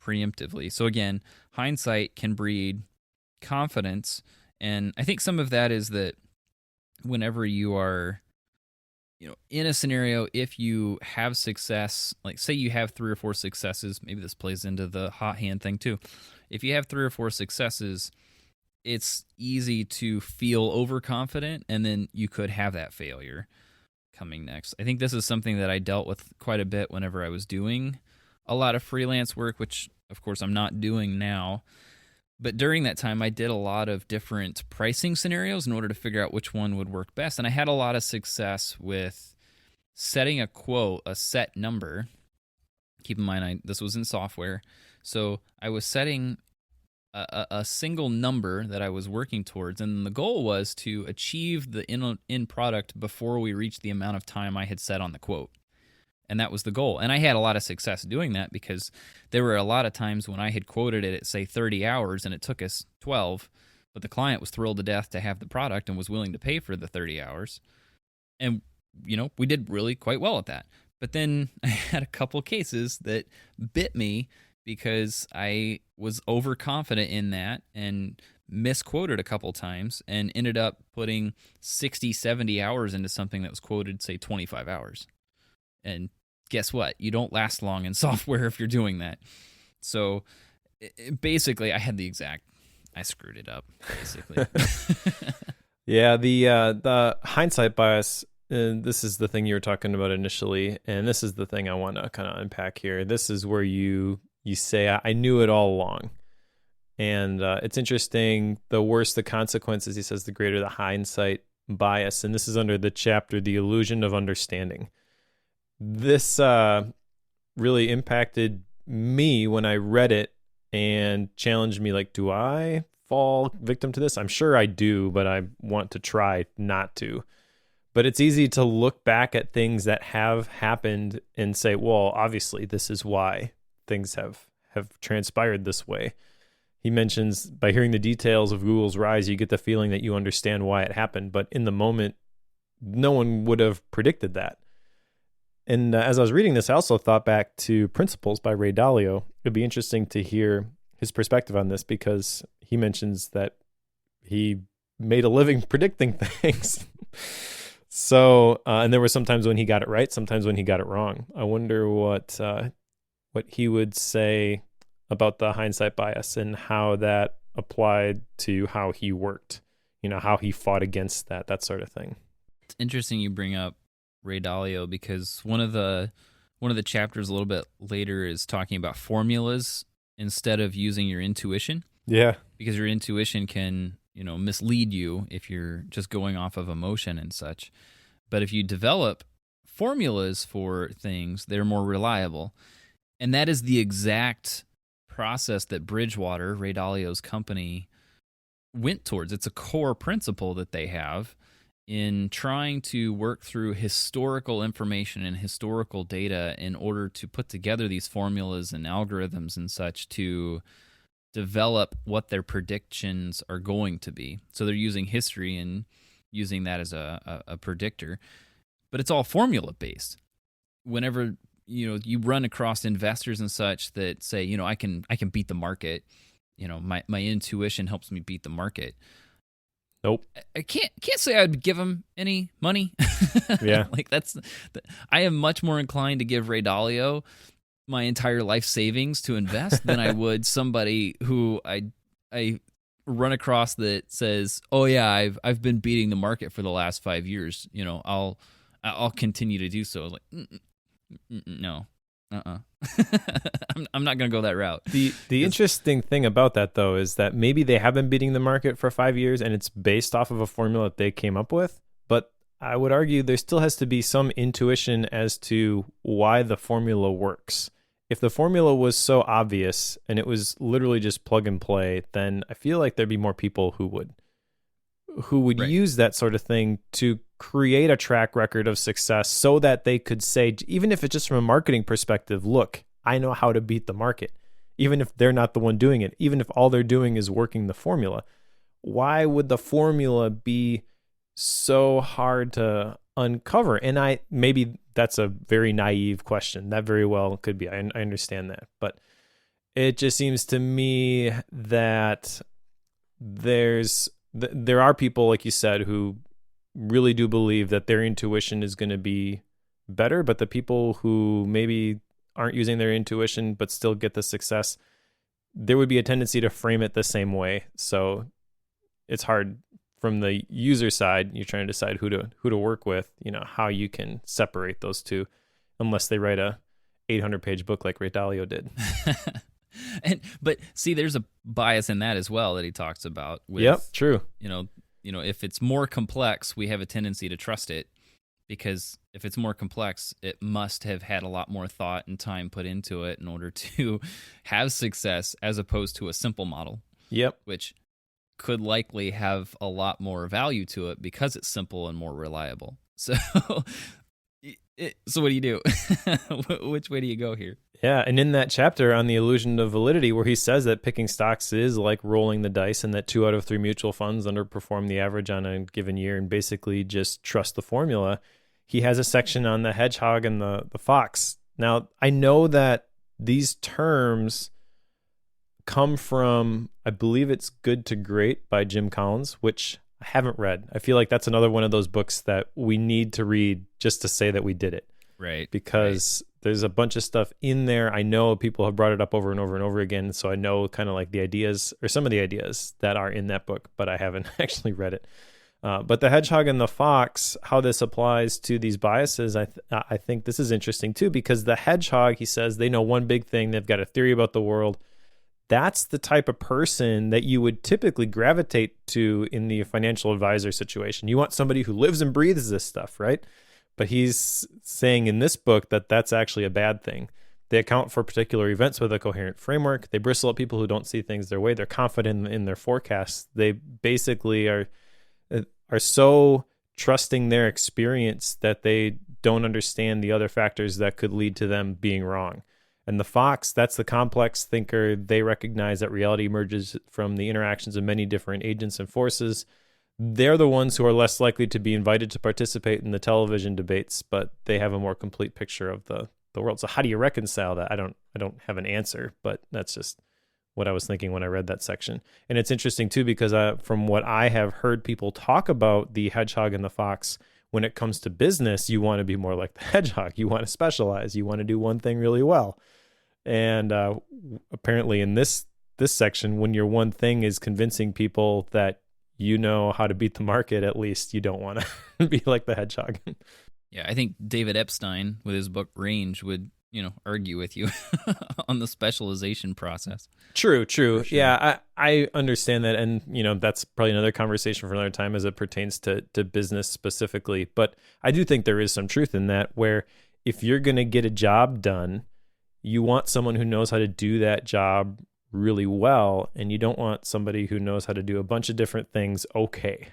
Speaker 1: preemptively. So again, hindsight can breed confidence. And I think some of that is that whenever you are, in a scenario, if you have success, like say you have 3 or 4 successes, maybe this plays into the hot hand thing too. If you have 3 or 4 successes, it's easy to feel overconfident, and then you could have that failure. coming next. I think this is something that I dealt with quite a bit whenever I was doing a lot of freelance work, which of course I'm not doing now. But during that time, I did a lot of different pricing scenarios in order to figure out which one would work best. And I had a lot of success with setting a quote, a set number. Keep in mind, this was in software. So I was setting a single number that I was working towards. And the goal was to achieve the end product before we reached the amount of time I had set on the quote. And that was the goal. And I had a lot of success doing that because there were a lot of times when I had quoted it at, say, 30 hours and it took us 12, but the client was thrilled to death to have the product and was willing to pay for the 30 hours. And, we did really quite well at that. But then I had a couple cases that bit me because I was overconfident in that and misquoted a couple times and ended up putting 60, 70 hours into something that was quoted, say, 25 hours. And guess what? You don't last long in software if you're doing that. So basically, I screwed it up, basically.
Speaker 2: Yeah, the hindsight bias, this is the thing you were talking about initially, and this is the thing I want to kind of unpack here. This is where you say, I knew it all along. And it's interesting, the worse the consequences, he says, the greater the hindsight bias. And this is under the chapter, The Illusion of Understanding. This really impacted me when I read it and challenged me, like, do I fall victim to this? I'm sure I do, but I want to try not to. But it's easy to look back at things that have happened and say, well, obviously this is why things have transpired this way. He mentions by hearing the details of Google's rise, you get the feeling that you understand why it happened. But in the moment, no one would have predicted that. And as I was reading this, I also thought back to Principles by Ray Dalio. It'd be interesting to hear his perspective on this because he mentions that he made a living predicting things. So, and there were some times when he got it right, sometimes when he got it wrong. I wonder what he would say about the hindsight bias and how that applied to how he worked, how he fought against that sort of thing.
Speaker 1: It's interesting you bring up Ray Dalio because one of the chapters a little bit later is talking about formulas instead of using your intuition.
Speaker 2: Yeah.
Speaker 1: Because your intuition can, mislead you if you're just going off of emotion and such. But if you develop formulas for things, they're more reliable. And that is the exact process that Bridgewater, Ray Dalio's company, went towards. It's a core principle that they have in trying to work through historical information and historical data in order to put together these formulas and algorithms and such to develop what their predictions are going to be. So they're using history and using that as a predictor. But it's all formula-based. Whenever you run across investors and such that say, I can beat the market. My intuition helps me beat the market.
Speaker 2: Nope.
Speaker 1: I can't say I'd give him any money.
Speaker 2: Yeah.
Speaker 1: I am much more inclined to give Ray Dalio my entire life savings to invest than I would somebody who I run across that says, "Oh yeah, I've been beating the market for the last 5 years. I'll continue to do so." Like, no. I'm not going to go that route.
Speaker 2: The interesting thing about that, though, is that maybe they have been beating the market for 5 years and it's based off of a formula that they came up with. But I would argue there still has to be some intuition as to why the formula works. If the formula was so obvious and it was literally just plug and play, then I feel like there'd be more people who would
Speaker 1: Right.
Speaker 2: use that sort of thing to create a track record of success so that they could say, even if it's just from a marketing perspective, look, I know how to beat the market, even if they're not the one doing it, even if all they're doing is working the formula. Why would the formula be so hard to uncover? And maybe that's a very naive question. That very well could be. I understand that. But it just seems to me that there are people, like you said, who really do believe that their intuition is going to be better, but the people who maybe aren't using their intuition but still get the success, there would be a tendency to frame it the same way. So it's hard from the user side, you're trying to decide who to work with, how you can separate those two, unless they write a 800-page book like Ray Dalio did.
Speaker 1: But see, there's a bias in that as well that he talks about.
Speaker 2: Yep, true.
Speaker 1: If it's more complex, we have a tendency to trust it, because if it's more complex, it must have had a lot more thought and time put into it in order to have success, as opposed to a simple model.
Speaker 2: Yep.
Speaker 1: Which could likely have a lot more value to it because it's simple and more reliable. So, so what do you do? Which way do you go here?
Speaker 2: Yeah, and in that chapter on the illusion of validity, where he says that picking stocks is like rolling the dice, and that 2 out of 3 mutual funds underperform the average on a given year, and basically just trust the formula, he has a section on the hedgehog and the fox. Now, I know that these terms come from, I believe it's Good to Great by Jim Collins, which I haven't read. I feel like that's another one of those books that we need to read just to say that we did it.
Speaker 1: Right.
Speaker 2: Because there's a bunch of stuff in there. I know people have brought it up over and over and over again, so I know kind of like the ideas, or some of the ideas that are in that book, but I haven't actually read it. But the hedgehog and the fox, how this applies to these biases, I think this is interesting too, because the hedgehog, he says, they know one big thing. They've got a theory about the world. That's the type of person that you would typically gravitate to in the financial advisor situation. You want somebody who lives and breathes this stuff, right? But he's saying in this book that that's actually a bad thing. They account for particular events with a coherent framework. They bristle at people who don't see things their way. They're confident in their forecasts. They basically are so trusting their experience that they don't understand the other factors that could lead to them being wrong. And the fox, that's the complex thinker. They recognize that reality emerges from the interactions of many different agents and forces. They're the ones who are less likely to be invited to participate in the television debates, but they have a more complete picture of the world. So how do you reconcile that? I don't have an answer, but that's just what I was thinking when I read that section. And it's interesting too, because from what I have heard people talk about the hedgehog and the fox, when it comes to business, you want to be more like the hedgehog. You want to specialize. You want to do one thing really well. And apparently in this section, when your one thing is convincing people that you know how to beat the market, at least you don't want to be like the hedgehog.
Speaker 1: Yeah, I think David Epstein with his book Range would, argue with you on the specialization process.
Speaker 2: True.
Speaker 1: Sure.
Speaker 2: Yeah, I understand that. And, that's probably another conversation for another time as it pertains to business specifically. But I do think there is some truth in that, where if you're going to get a job done, you want someone who knows how to do that job really well, and you don't want somebody who knows how to do a bunch of different things okay.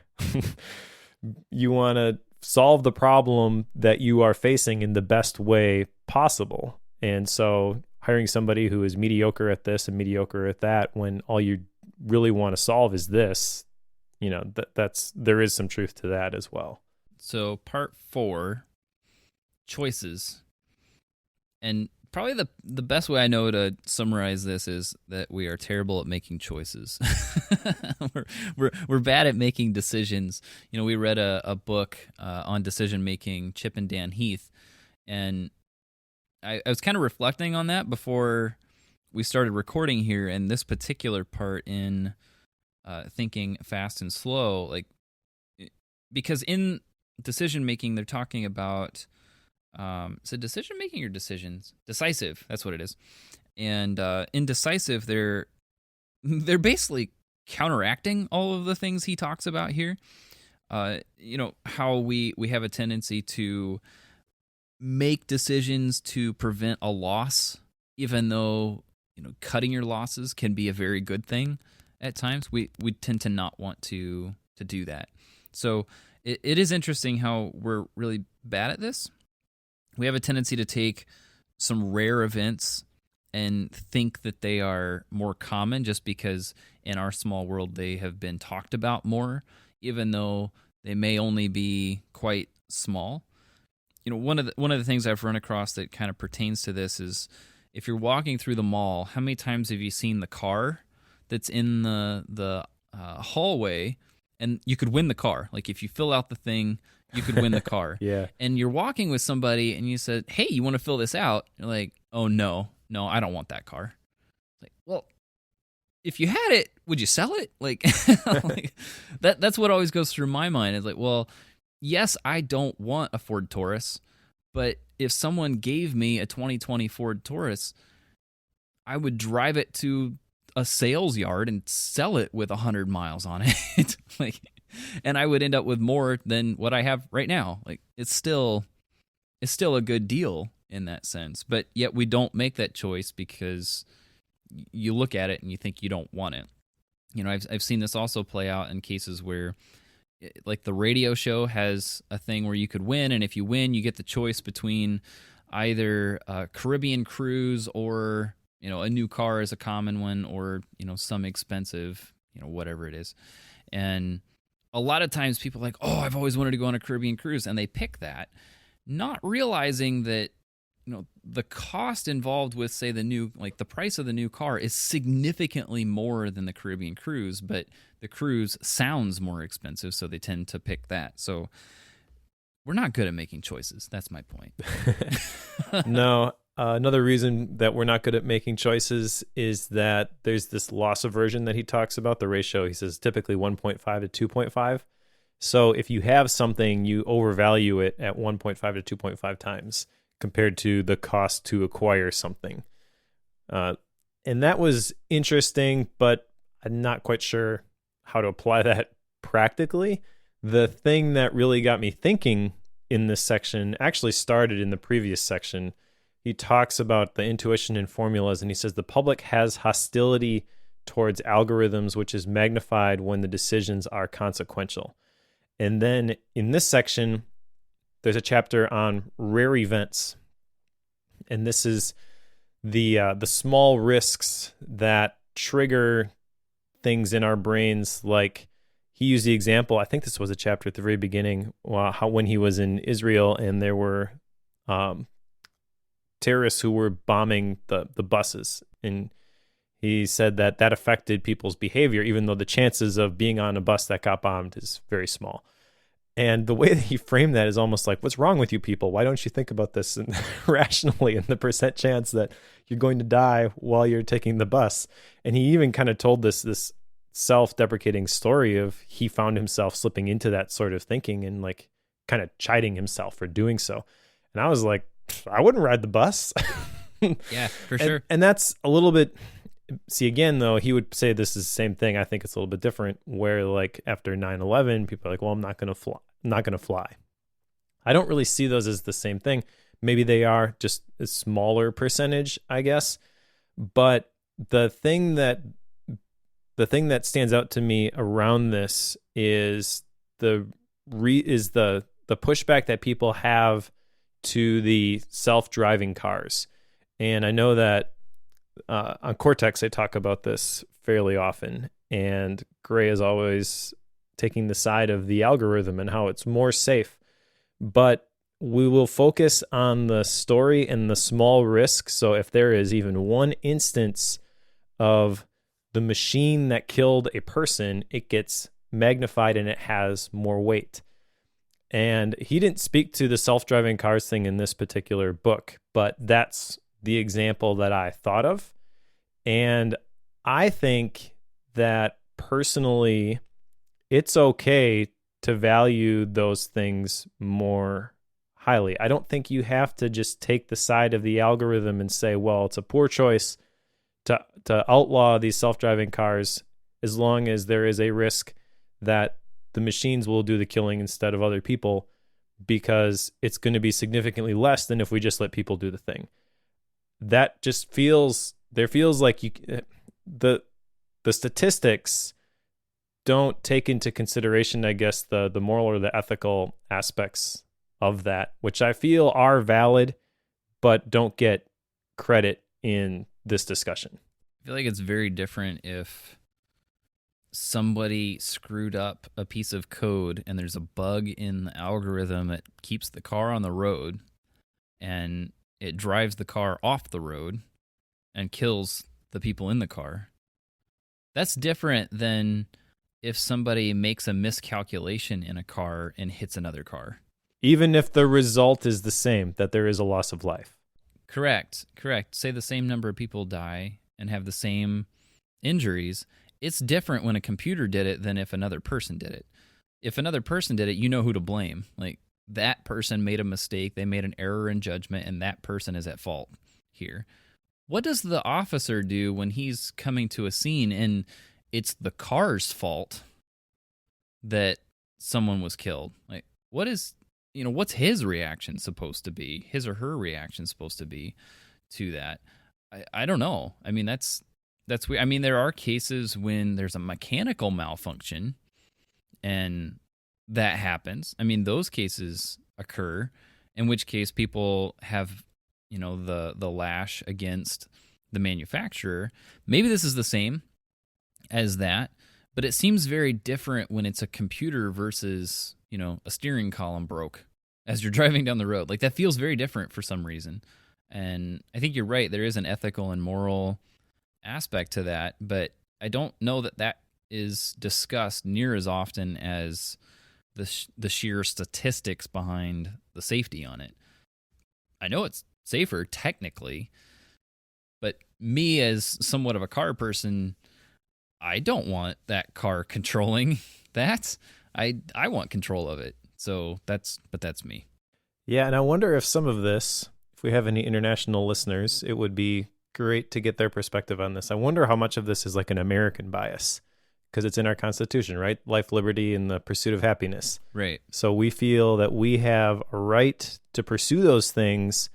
Speaker 2: You want to solve the problem that you are facing in the best way possible. And so hiring somebody who is mediocre at this and mediocre at that, when all you really want to solve is this, there is some truth to that as well.
Speaker 1: So part 4, choices. And probably the best way I know to summarize this is that we are terrible at making choices. we're bad at making decisions. We read a book on decision making, Chip and Dan Heath, and I was kind of reflecting on that before we started recording here. And this particular part in thinking fast and slow, because in decision making, they're talking about. So decision making or decisions? Decisive, that's what it is. And indecisive, they're basically counteracting all of the things he talks about here. How we have a tendency to make decisions to prevent a loss, even though cutting your losses can be a very good thing at times. We tend to not want to do that. So it is interesting how we're really bad at this. We have a tendency to take some rare events and think that they are more common just because in our small world they have been talked about more, even though they may only be quite small. One of the things I've run across that kind of pertains to this is, if you're walking through the mall, how many times have you seen the car that's in the hallway, and you could win the car? Like if you fill out the thing, you could win the car.
Speaker 2: Yeah.
Speaker 1: And you're walking with somebody and you said, hey, you want to fill this out? You're like, oh, no, I don't want that car. Like, well, if you had it, would you sell it? Like, like that's what always goes through my mind. Is like, well, yes, I don't want a Ford Taurus, but if someone gave me a 2020 Ford Taurus, I would drive it to a sales yard and sell it with 100 miles on it. Like, and I would end up with more than what I have right now. Like, it's still a good deal in that sense, but yet we don't make that choice because you look at it and you think you don't want it. You know, I've seen this also play out in cases where, like, the radio show has a thing where you could win, and if you win, you get the choice between either a Caribbean cruise or, you know, a new car is a common one, or, you know, some expensive, you know, whatever it is. And a lot of times people are like, oh, I've always wanted to go on a Caribbean cruise, and they pick that, not realizing that, you know, the cost involved with, say, the price of the new car is significantly more than the Caribbean cruise, but the cruise sounds more expensive, so they tend to pick that. So we're not good at making choices. That's my point.
Speaker 2: No, another reason that we're not good at making choices is that there's this loss aversion that he talks about, the ratio. He says typically 1.5 to 2.5. So if you have something, you overvalue it at 1.5 to 2.5 times compared to the cost to acquire something. And that was interesting, but I'm not quite sure how to apply that practically. The thing that really got me thinking in this section actually started in the previous section. He talks about the intuition and formulas, and he says the public has hostility towards algorithms, which is magnified when the decisions are consequential. And then in this section, there's a chapter on rare events, and this is the small risks that trigger things in our brains. Like, he used the example, I think this was a chapter at the very beginning, how when he was in Israel and there were terrorists who were bombing the buses, and he said that affected people's behavior, even though the chances of being on a bus that got bombed is very small. And the way that he framed that is almost like, what's wrong with you people? Why don't you think about this rationally and the percent chance that you're going to die while you're taking the bus? And he even kind of told this self-deprecating story of he found himself slipping into that sort of thinking and like kind of chiding himself for doing so. And I was like, I wouldn't ride the bus.
Speaker 1: Yeah, for sure.
Speaker 2: And that's a little bit... See, again, though, he would say this is the same thing. I think it's a little bit different, where like after 9/11, people are like, well, I'm not going to fly. I don't really see those as the same thing. Maybe they are, just a smaller percentage, I guess. But the thing that stands out to me around this is the pushback that people have to the self-driving cars. And I know that on Cortex, I talk about this fairly often, and Gray is always taking the side of the algorithm and how it's more safe. But we will focus on the story and the small risk. So if there is even one instance of the machine that killed a person, it gets magnified and it has more weight. And he didn't speak to the self-driving cars thing in this particular book, but that's the example that I thought of. And I think that personally, it's okay to value those things more highly. I don't think you have to just take the side of the algorithm and say, well, it's a poor choice to outlaw these self-driving cars as long as there is a risk that the machines will do the killing instead of other people, because it's going to be significantly less than if we just let people do the thing. That just feels like the statistics don't take into consideration, I guess, the moral or the ethical aspects of that, which I feel are valid, but don't get credit in this discussion.
Speaker 1: I feel like it's very different if somebody screwed up a piece of code and there's a bug in the algorithm that keeps the car on the road and it drives the car off the road and kills the people in the car. That's different than if somebody makes a miscalculation in a car and hits another car.
Speaker 2: Even if the result is the same, that there is a loss of life.
Speaker 1: Correct. Say the same number of people die and have the same injuries, it's different when a computer did it than if another person did it. If another person did it, you know who to blame. Like, that person made a mistake, they made an error in judgment, and that person is at fault here. What does the officer do when he's coming to a scene and it's the car's fault that someone was killed? Like, what's his reaction supposed to be? His or her reaction supposed to be to that? I don't know. I mean, that's weird. I mean, there are cases when there's a mechanical malfunction and that happens. I mean, those cases occur, in which case people have, the lash against the manufacturer. Maybe this is the same as that, but it seems very different when it's a computer versus, a steering column broke as you're driving down the road. Like, that feels very different for some reason. And I think you're right. There is an ethical and moral aspect to that, but I don't know that is discussed near as often as the sheer statistics behind the safety on it. I know it's safer technically, but me as somewhat of a car person, I don't want that car controlling that. I want control of it. So that's me.
Speaker 2: Yeah, and I wonder if some of this, if we have any international listeners, it would be great to get their perspective on this. I wonder how much of this is like an American bias, because it's in our Constitution, right? Life, liberty, and the pursuit of happiness.
Speaker 1: Right.
Speaker 2: So we feel that we have a right to pursue those things,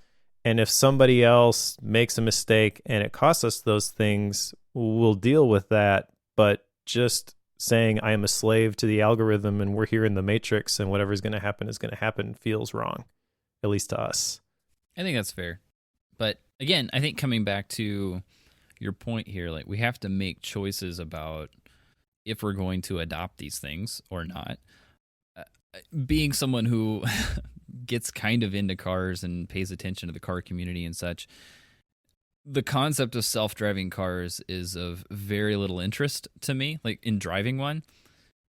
Speaker 2: and if somebody else makes a mistake and it costs us those things, we'll deal with that. But just saying I am a slave to the algorithm and we're here in the matrix and whatever's going to happen feels wrong, at least to us.
Speaker 1: I think that's fair. But again, I think coming back to your point here, like, we have to make choices about if we're going to adopt these things or not. Being someone who gets kind of into cars and pays attention to the car community and such, the concept of self-driving cars is of very little interest to me, like in driving one.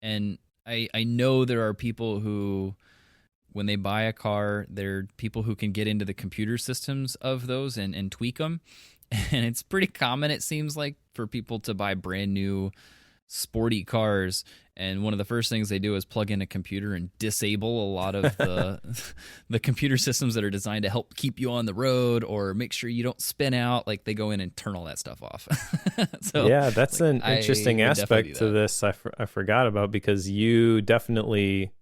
Speaker 1: And I know there are people who, when they buy a car, they're people who can get into the computer systems of those and tweak them. And it's pretty common, it seems like, for people to buy brand new sporty cars, and one of the first things they do is plug in a computer and disable a lot of the computer systems that are designed to help keep you on the road or make sure you don't spin out. Like, they go in and turn all that stuff off. So
Speaker 2: yeah, that's an interesting aspect to this I forgot about, because you definitely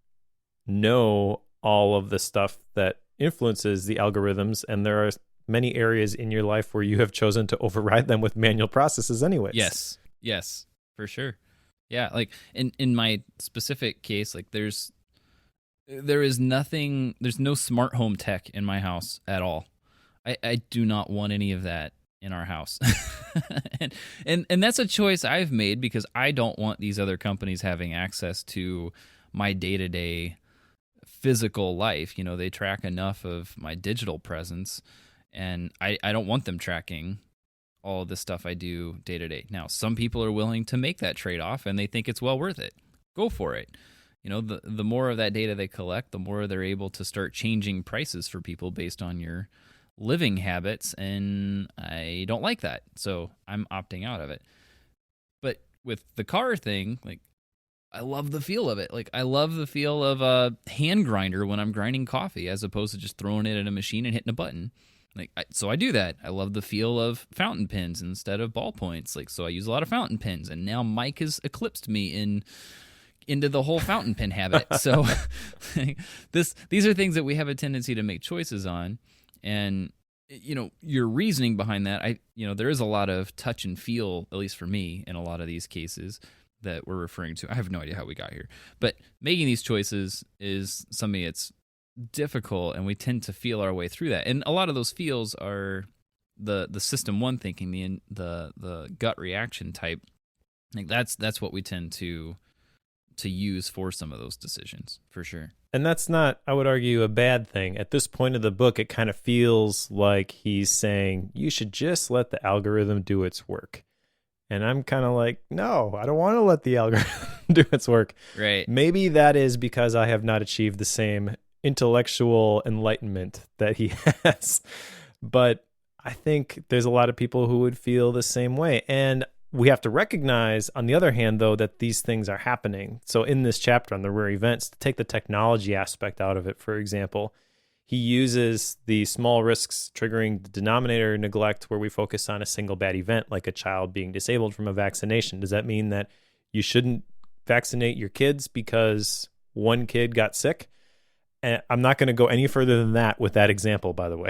Speaker 2: know all of the stuff that influences the algorithms, and there are many areas in your life where you have chosen to override them with manual processes anyways.
Speaker 1: Yes, for sure. Yeah, like in my specific case, like there's no smart home tech in my house at all. I do not want any of that in our house. and that's a choice I've made because I don't want these other companies having access to my day-to-day physical life. They track enough of my digital presence, and I don't want them tracking all of the stuff I do day to day. Now, some people are willing to make that trade-off and they think it's well worth it. Go for it. The more of that data they collect, the more they're able to start changing prices for people based on your living habits, and I don't like that. So I'm opting out of it. But with the car thing, like, I love the feel of it. Like, I love the feel of a hand grinder when I'm grinding coffee as opposed to just throwing it in a machine and hitting a button. So I do that. I love the feel of fountain pens instead of ballpoints. So I use a lot of fountain pens, and now Mike has eclipsed me into the whole fountain pen habit. So these are things that we have a tendency to make choices on, and your reasoning behind that. There is a lot of touch and feel, at least for me, in a lot of these cases that we're referring to. I have no idea how we got here, but making these choices is something that's difficult, and we tend to feel our way through that. And a lot of those feels are the system one thinking, the gut reaction type. Like, that's what we tend to use for some of those decisions, for sure.
Speaker 2: And that's not, I would argue, a bad thing. At this point of the book, it kind of feels like he's saying you should just let the algorithm do its work. And I'm kind of like, no, I don't want to let the algorithm do its work.
Speaker 1: Right.
Speaker 2: Maybe that is because I have not achieved the same intellectual enlightenment that he has. But I think there's a lot of people who would feel the same way. And we have to recognize, on the other hand, though, that these things are happening. So in this chapter on the rare events, to take the technology aspect out of it, for example, he uses the small risks triggering the denominator neglect where we focus on a single bad event, like a child being disabled from a vaccination. Does that mean that you shouldn't vaccinate your kids because one kid got sick? And I'm not going to go any further than that with that example, by the way.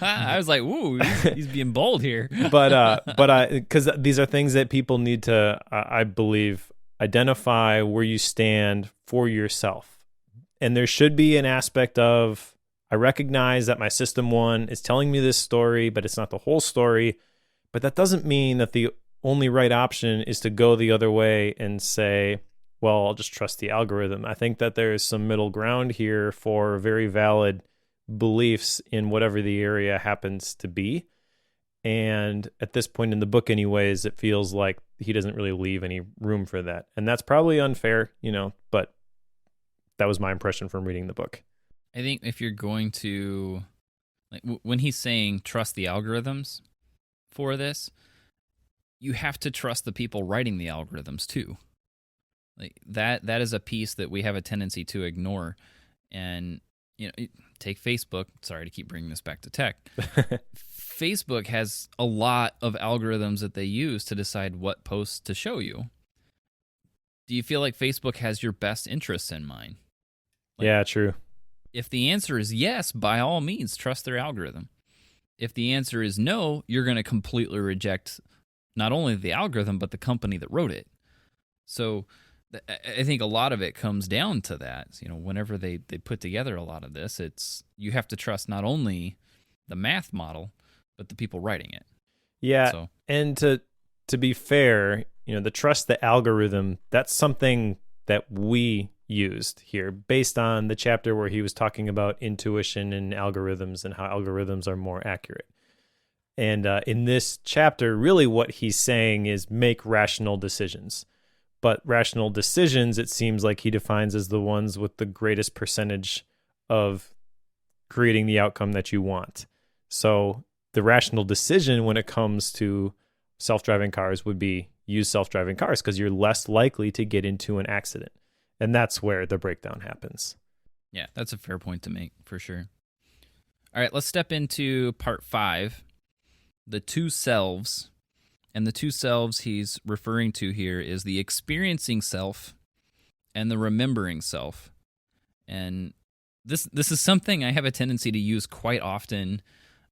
Speaker 1: I was like, "Ooh, he's being bold here."
Speaker 2: but because these are things that people need to, I believe, identify where you stand for yourself. And there should be an aspect of, I recognize that my system one is telling me this story, but it's not the whole story. But that doesn't mean that the only right option is to go the other way and say, well, I'll just trust the algorithm. I think that there is some middle ground here for very valid beliefs in whatever the area happens to be. And at this point in the book anyways, it feels like he doesn't really leave any room for that. And that's probably unfair, but that was my impression from reading the book.
Speaker 1: I think if you're going to, like, when he's saying trust the algorithms for this, you have to trust the people writing the algorithms too. Like that is a piece that we have a tendency to ignore. And take Facebook. Sorry to keep bringing this back to tech. Facebook has a lot of algorithms that they use to decide what posts to show you. Do you feel like Facebook has your best interests in mind?
Speaker 2: Yeah, true.
Speaker 1: If the answer is yes, by all means, trust their algorithm. If the answer is no, you're going to completely reject not only the algorithm, but the company that wrote it. So I think a lot of it comes down to that. Whenever they put together a lot of this, it's you have to trust not only the math model, but the people writing it.
Speaker 2: Yeah, and to be fair, the trust the algorithm, that's something that we used here based on the chapter where he was talking about intuition and algorithms and how algorithms are more accurate. And in this chapter, really what he's saying is make rational decisions. But rational decisions, it seems like he defines as the ones with the greatest percentage of creating the outcome that you want. So the rational decision when it comes to self-driving cars would be use self-driving cars because you're less likely to get into an accident. And that's where the breakdown happens.
Speaker 1: Yeah, that's a fair point to make, for sure. All right, let's step into part 5, the two selves. And the two selves he's referring to here is the experiencing self and the remembering self. And this is something I have a tendency to use quite often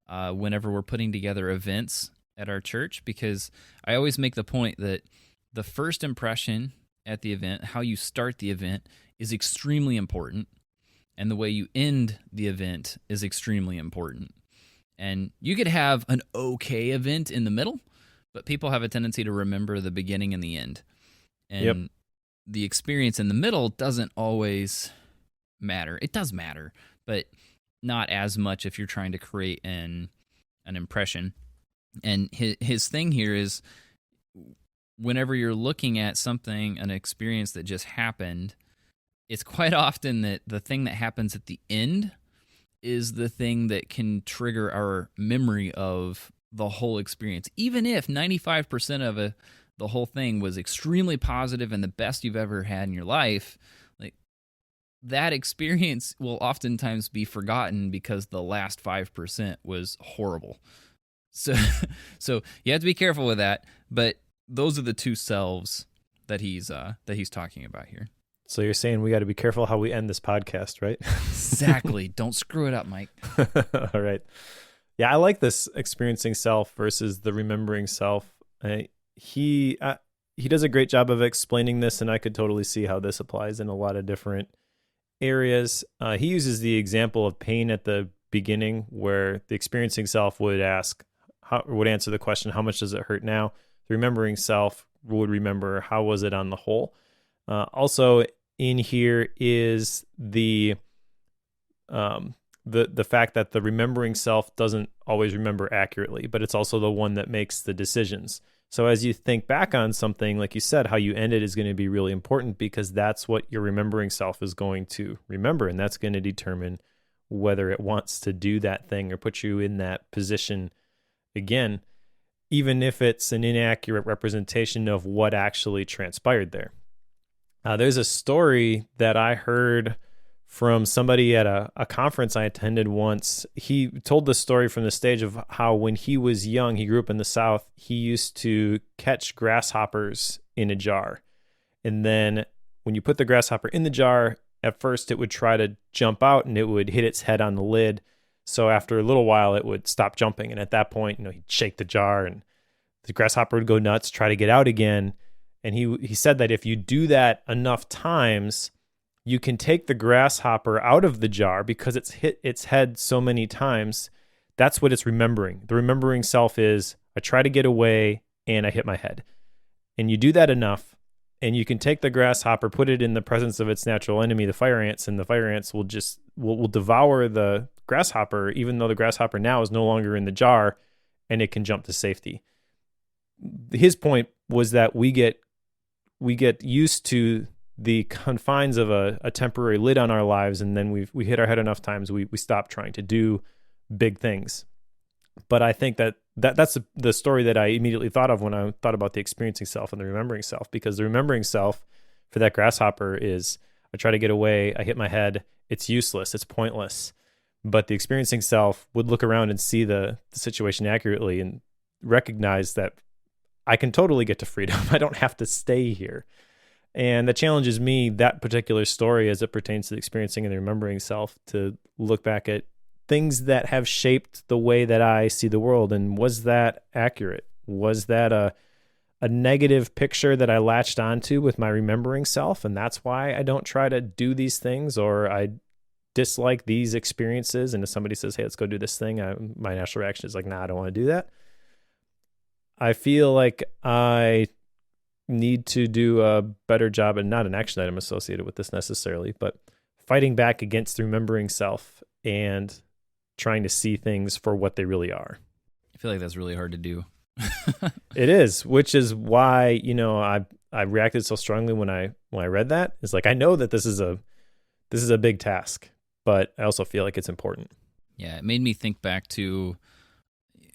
Speaker 1: whenever we're putting together events at our church, because I always make the point that the first impression at the event, how you start the event, is extremely important, and the way you end the event is extremely important. And you could have an okay event in the middle, but people have a tendency to remember the beginning and the end. And the experience in the middle doesn't always matter. It does matter, but not as much if you're trying to create an impression. And his thing here is whenever you're looking at something, an experience that just happened, it's quite often that the thing that happens at the end is the thing that can trigger our memory of the whole experience. Even if 95% of the whole thing was extremely positive and the best you've ever had in your life, like that experience will oftentimes be forgotten because the last 5% was horrible. So you have to be careful with that, but those are the two selves that he's talking about here.
Speaker 2: So you're saying we got to be careful how we end this podcast, right?
Speaker 1: Exactly. Don't screw it up, Mike.
Speaker 2: All right. Yeah, I like this experiencing self versus the remembering self. He does a great job of explaining this, and I could totally see how this applies in a lot of different areas. He uses the example of pain at the beginning, where the experiencing self would answer the question, "How much does it hurt now?" The remembering self would remember, "How was it on the whole?" Also, in here is the fact that the remembering self doesn't always remember accurately, but it's also the one that makes the decisions. So as you think back on something, like you said, how you end it is going to be really important because that's what your remembering self is going to remember, and that's going to determine whether it wants to do that thing or put you in that position again. even if it's an inaccurate representation of what actually transpired there. There's a story that I heard from somebody at a conference I attended once. He told the story from the stage of how when he was young, he grew up in the South, he used to catch grasshoppers in a jar. And then when you put the grasshopper in the jar, at first it would try to jump out and it would hit its head on the lid. So after a little while, it would stop jumping. And at that point, he'd shake the jar and the grasshopper would go nuts, try to get out again. And he said that if you do that enough times, you can take the grasshopper out of the jar because it's hit its head so many times. That's what it's remembering. The remembering self is, I try to get away and I hit my head. And you do that enough, and you can take the grasshopper, put it in the presence of its natural enemy, the fire ants, and the fire ants will devour the grasshopper, even though the grasshopper now is no longer in the jar, and it can jump to safety. His point was that we get used to the confines of a temporary lid on our lives, and then we hit our head enough times, we stop trying to do big things. But I think that's the story that I immediately thought of when I thought about the experiencing self and the remembering self, because the remembering self for that grasshopper is, I try to get away, I hit my head, it's useless, it's pointless. But the experiencing self would look around and see the situation accurately and recognize that I can totally get to freedom. I don't have to stay here. And that challenges me, that particular story, as it pertains to the experiencing and the remembering self, to look back at things that have shaped the way that I see the world. And was that accurate? Was that a negative picture that I latched onto with my remembering self? And that's why I don't try to do these things, or I dislike these experiences. And if somebody says, hey, let's go do this thing, my natural reaction is like, nah, I don't want to do that. I feel like I need to do a better job, and not an action item associated with this necessarily, but fighting back against the remembering self and trying to see things for what they really are.
Speaker 1: I feel like that's really hard to do.
Speaker 2: It is, which is why, I reacted so strongly when I read that. It's like, I know that this is a big task, but I also feel like it's important.
Speaker 1: Yeah, it made me think back to,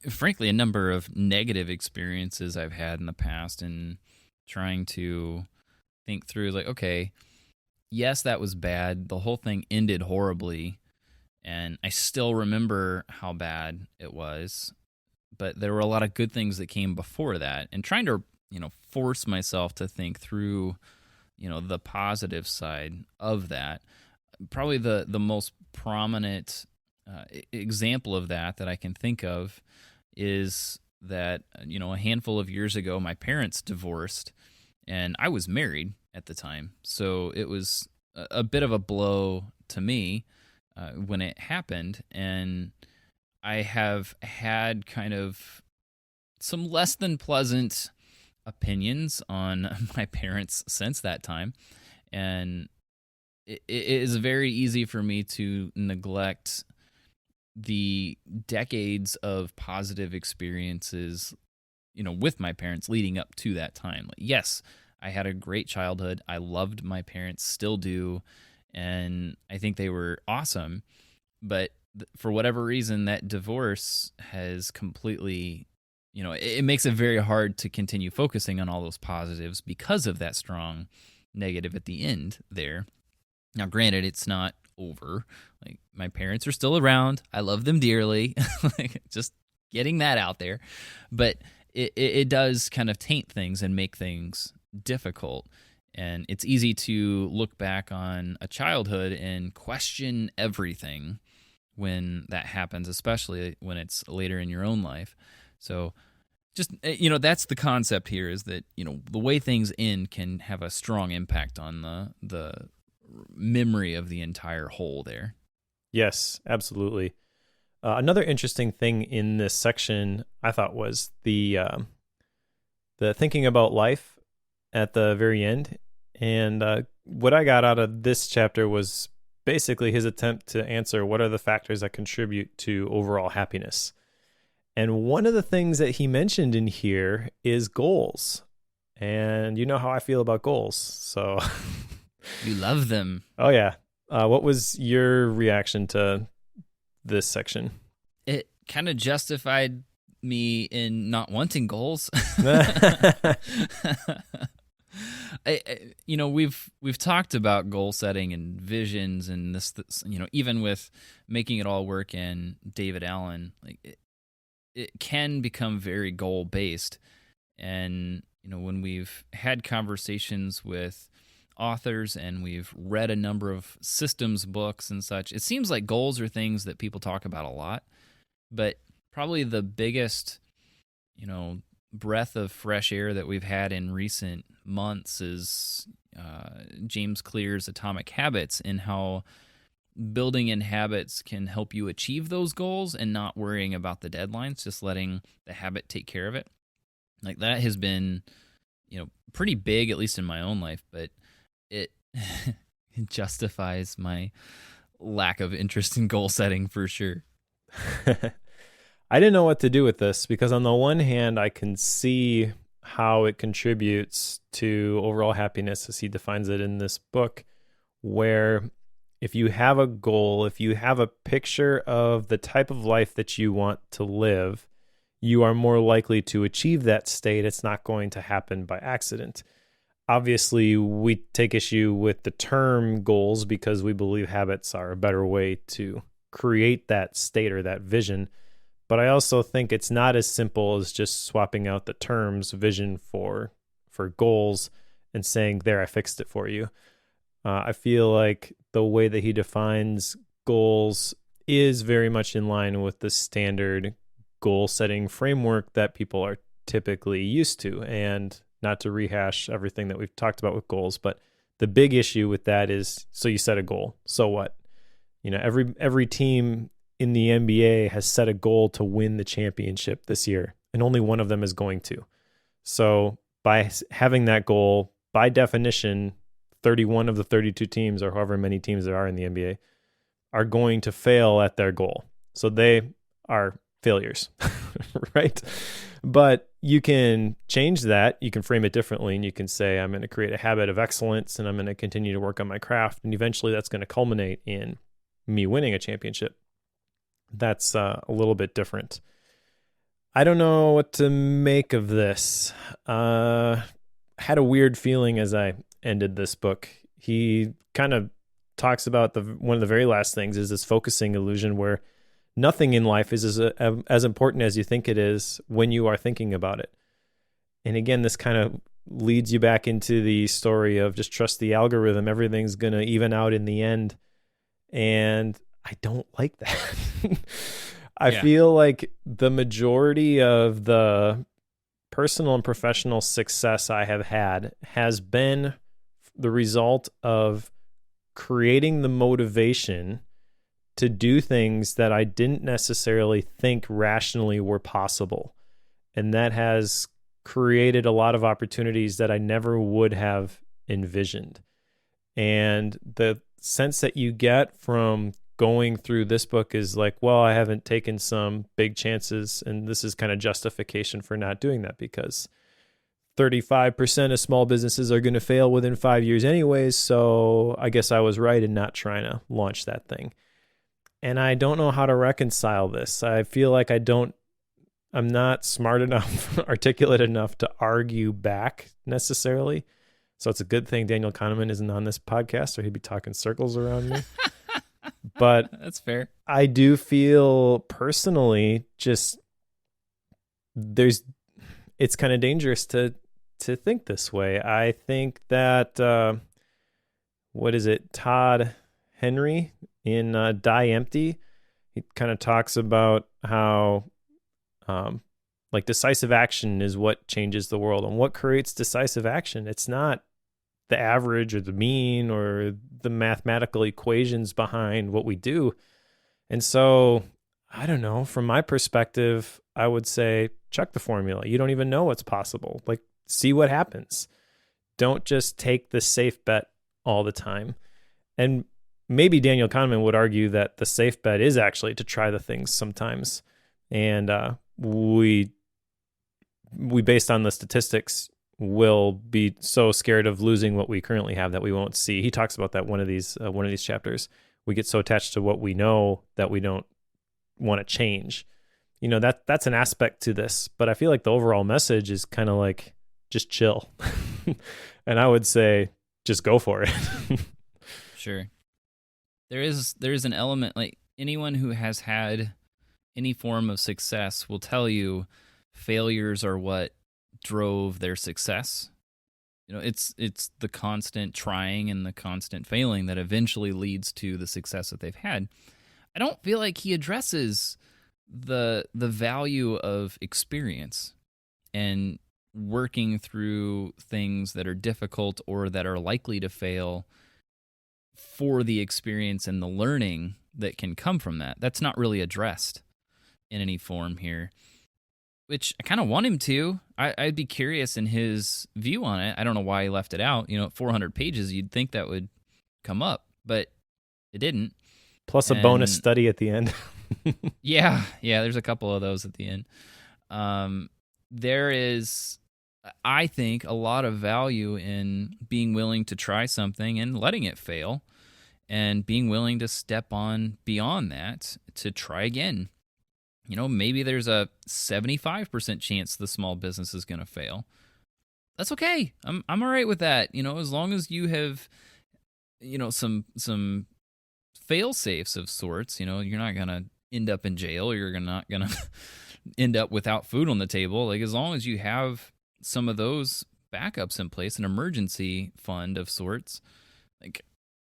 Speaker 1: frankly, a number of negative experiences I've had in the past, and trying to think through, like, okay, yes, that was bad. The whole thing ended horribly, and I still remember how bad it was, but there were a lot of good things that came before that, and trying to, force myself to think through, the positive side of that. Probably the most prominent example of that I can think of is that, a handful of years ago, my parents divorced, and I was married at the time. So it was a bit of a blow to me when it happened. And I have had kind of some less than pleasant opinions on my parents since that time. And it is very easy for me to neglect the decades of positive experiences, with my parents leading up to that time. Like, yes, I had a great childhood. I loved my parents, still do, and I think they were awesome. But for whatever reason, that divorce has completely, it makes it very hard to continue focusing on all those positives because of that strong negative at the end there. Now, granted, it's not over. Like, my parents are still around. I love them dearly. Like, just getting that out there. But it does kind of taint things and make things difficult. And it's easy to look back on a childhood and question everything when that happens, especially when it's later in your own life. So just, that's the concept here, is that, the way things end can have a strong impact on the memory of the entire whole there.
Speaker 2: Yes, absolutely. Another interesting thing in this section, I thought, was the thinking about life at the very end. And what I got out of this chapter was basically his attempt to answer what are the factors that contribute to overall happiness. And one of the things that he mentioned in here is goals. And you know how I feel about goals, so...
Speaker 1: You love them.
Speaker 2: Oh, yeah. What was your reaction to this section?
Speaker 1: It kind of justified me in not wanting goals. We've talked about goal setting and visions and this, even with making it all work in David Allen, like it can become very goal based. And when we've had conversations with authors and we've read a number of systems books and such, it seems like goals are things that people talk about a lot, but probably the biggest breath of fresh air that we've had in recent months is James Clear's Atomic Habits, and how building in habits can help you achieve those goals and not worrying about the deadlines, just letting the habit take care of it. Like that has been, pretty big, at least in my own life, but it justifies my lack of interest in goal setting for sure.
Speaker 2: I didn't know what to do with this because on the one hand, I can see how it contributes to overall happiness as he defines it in this book, where if you have a goal, if you have a picture of the type of life that you want to live, you are more likely to achieve that state. It's not going to happen by accident. Obviously, we take issue with the term goals because we believe habits are a better way to create that state or that vision. But I also think it's not as simple as just swapping out the terms vision for goals and saying, there, I fixed it for you. I feel like the way that he defines goals is very much in line with the standard goal setting framework that people are typically used to. And not to rehash everything that we've talked about with goals, but the big issue with that is, so you set a goal, so what? Every team in the NBA has set a goal to win the championship this year, and only one of them is going to. So by having that goal, by definition, 31 of the 32 teams, or however many teams there are in the NBA, are going to fail at their goal. So they are failures, right? But you can change that. You can frame it differently, and you can say, I'm going to create a habit of excellence, and I'm going to continue to work on my craft, and eventually that's going to culminate in me winning a championship. That's a little bit different. I don't know what to make of this. Had a weird feeling as I ended this book. He kind of talks about one of the very last things is this focusing illusion, where nothing in life is as important as you think it is when you are thinking about it. And again, this kind of leads you back into the story of just trust the algorithm. Everything's going to even out in the end. And I don't like that. I feel like the majority of the personal and professional success I have had has been the result of creating the motivation to do things that I didn't necessarily think rationally were possible. And that has created a lot of opportunities that I never would have envisioned. And the sense that you get from going through this book is like, well, I haven't taken some big chances, and this is kind of justification for not doing that because 35% of small businesses are going to fail within 5 years anyways, so I guess I was right in not trying to launch that thing. And I don't know how to reconcile this. I feel like I'm not smart enough, articulate enough to argue back necessarily. So it's a good thing Daniel Kahneman isn't on this podcast, or he'd be talking circles around me. But
Speaker 1: that's fair.
Speaker 2: I do feel personally it's kind of dangerous to think this way. I think that, Todd Henry in Die Empty, he kind of talks about how decisive action is what changes the world. And what creates decisive action? It's not the average or the mean or the mathematical equations behind what we do. And so, I don't know, from my perspective, I would say, check the formula. You don't even know what's possible. See what happens. Don't just take the safe bet all the time. And maybe Daniel Kahneman would argue that the safe bet is actually to try the things sometimes. And we based on the statistics, will be so scared of losing what we currently have that we won't see. He talks about that one of these chapters. We get so attached to what we know that we don't want to change. that's an aspect to this, but I feel like the overall message is kind of like, just chill. And I would say, just go for it.
Speaker 1: Sure. There is an element, like anyone who has had any form of success will tell you failures are what drove their success. It's the constant trying and the constant failing that eventually leads to the success that they've had. I don't feel like he addresses the value of experience and working through things that are difficult or that are likely to fail for the experience and the learning that can come from that. That's not really addressed in any form here, which I kind of want him to. I'd be curious in his view on it. I don't know why he left it out. 400 pages, you'd think that would come up, but it didn't.
Speaker 2: Plus a bonus study at the end.
Speaker 1: Yeah, there's a couple of those at the end. There is, I think, a lot of value in being willing to try something and letting it fail, and being willing to step on beyond that to try again. Maybe there's a 75% chance the small business is going to fail. That's okay. I'm all right with that. As long as you have, some fail safes of sorts. You're not going to end up in jail. You're not going to end up without food on the table. Like, as long as you have some of those backups in place, an emergency fund of sorts, like,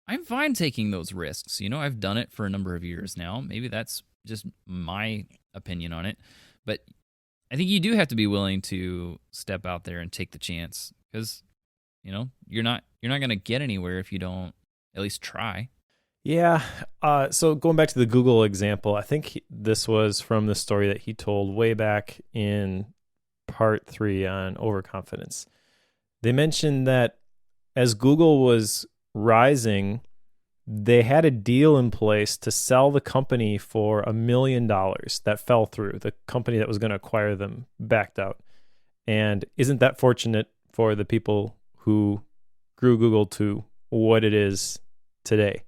Speaker 1: I'm fine taking those risks. I've done it for a number of years now. Maybe that's just my opinion on it, but I think you do have to be willing to step out there and take the chance, because you're not going to get anywhere if you don't at least try.
Speaker 2: Yeah. So going back to the Google example, I think this was from the story that he told way back in part 3 on overconfidence. They mentioned that as Google was rising, they had a deal in place to sell the company for $1 million that fell through. The company that was going to acquire them backed out. And isn't that fortunate for the people who grew Google to what it is today?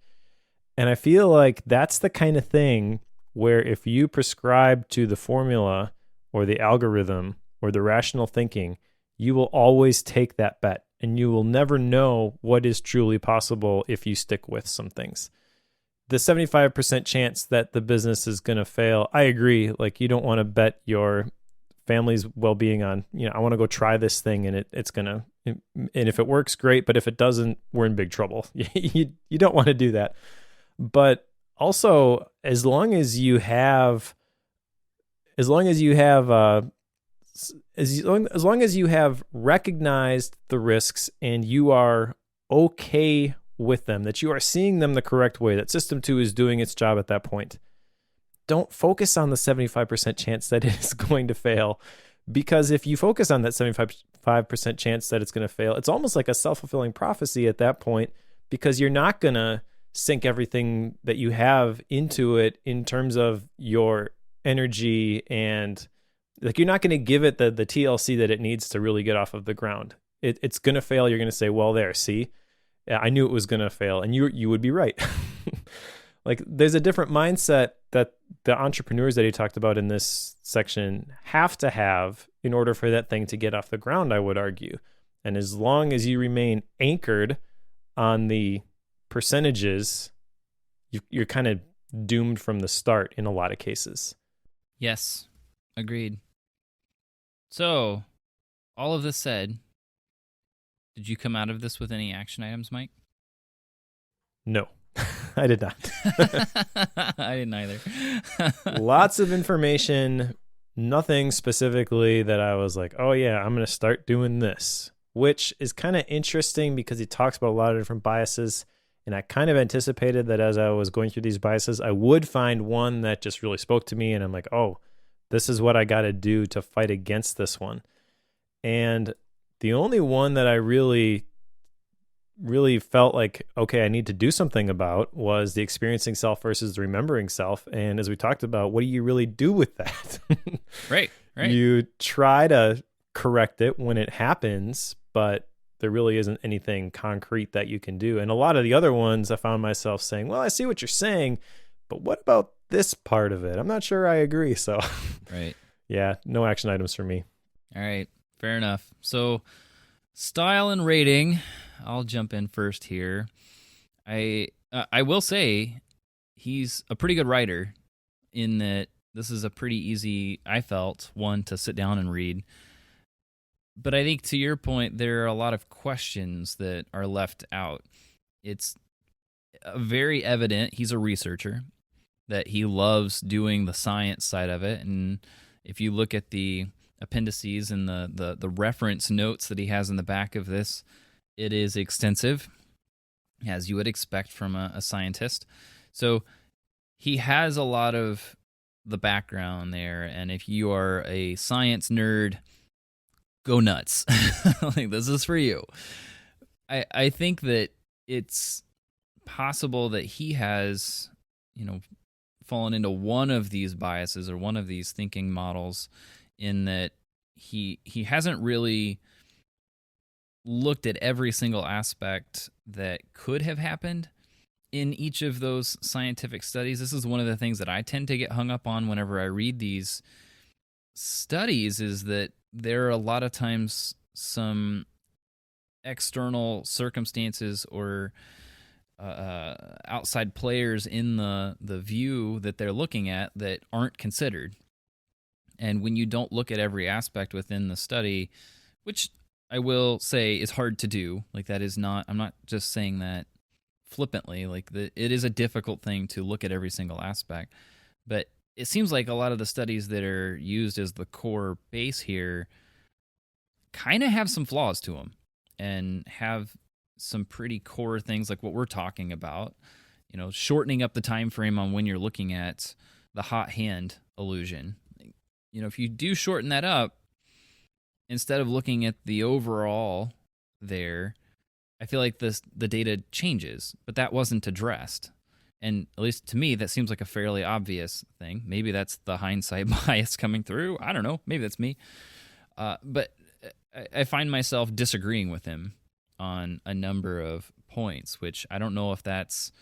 Speaker 2: And I feel like that's the kind of thing where if you prescribe to the formula or the algorithm or the rational thinking, you will always take that bet, and you will never know what is truly possible if you stick with some things. The 75% chance that the business is going to fail, I agree. Like, you don't want to bet your family's well-being on, I want to go try this thing and it's going to, and if it works, great. But if it doesn't, we're in big trouble. You don't want to do that. But also, as long as you have recognized the risks and you are okay with them, that you are seeing them the correct way, that system 2 is doing its job at that point, don't focus on the 75% chance that it is going to fail. Because if you focus on that 75% chance that it's going to fail, it's almost like a self-fulfilling prophecy at that point, because you're not going to sink everything that you have into it in terms of your energy, and like, you're not going to give it the TLC that it needs to really get off of the ground. It's going to fail. You're going to say, well, there, see, I knew it was going to fail. And you would be right. Like, there's a different mindset that the entrepreneurs that he talked about in this section have to have in order for that thing to get off the ground, I would argue. And as long as you remain anchored on the percentages, you're kind of doomed from the start in a lot of cases.
Speaker 1: Yes, agreed. So, all of this said, did you come out of this with any action items, Mike?
Speaker 2: No, I did not.
Speaker 1: I didn't either.
Speaker 2: Lots of information, nothing specifically that I was like, oh yeah, I'm going to start doing this, which is kind of interesting because he talks about a lot of different biases. And I kind of anticipated that as I was going through these biases, I would find one that just really spoke to me. And I'm like, oh, this is what I got to do to fight against this one. And the only one that I really felt like, okay, I need to do something about was the experiencing self versus the remembering self. And as we talked about, what do you really do with that?
Speaker 1: Right.
Speaker 2: You try to correct it when it happens, but there really isn't anything concrete that you can do. And a lot of the other ones, I found myself saying, well, I see what you're saying, but what about this part of it? I'm not sure I agree. So
Speaker 1: Right.
Speaker 2: Yeah, no action items for me.
Speaker 1: All right. Fair enough. So, style and rating. I'll jump in first here. I will say he's a pretty good writer in that this is a pretty easy, I felt, one to sit down and read. But I think to your point, there are a lot of questions that are left out. It's very evident he's a researcher, that he loves doing the science side of it. And if you look at the appendices and the reference notes that he has in the back of this, it is extensive, as you would expect from a scientist. So he has a lot of the background there. And if you are a science nerd, go nuts. Like, this is for you. I think that it's possible that he has, fallen into one of these biases or one of these thinking models, in that he hasn't really looked at every single aspect that could have happened in each of those scientific studies. This is one of the things that I tend to get hung up on whenever I read these studies, is that there are a lot of times some external circumstances or outside players in the view that they're looking at that aren't considered. And when you don't look at every aspect within the study, which I will say is hard to do, like, that is not, I'm not just saying that flippantly, like, it is a difficult thing to look at every single aspect. But it seems like a lot of the studies that are used as the core base here kind of have some flaws to them and have some pretty core things, like what we're talking about, shortening up the time frame on when you're looking at the hot hand illusion. If you do shorten that up, instead of looking at the overall there, I feel like the data changes, but that wasn't addressed. And at least to me, that seems like a fairly obvious thing. Maybe that's the hindsight bias coming through. I don't know. Maybe that's me. But I find myself disagreeing with him on a number of points, which I don't know if that's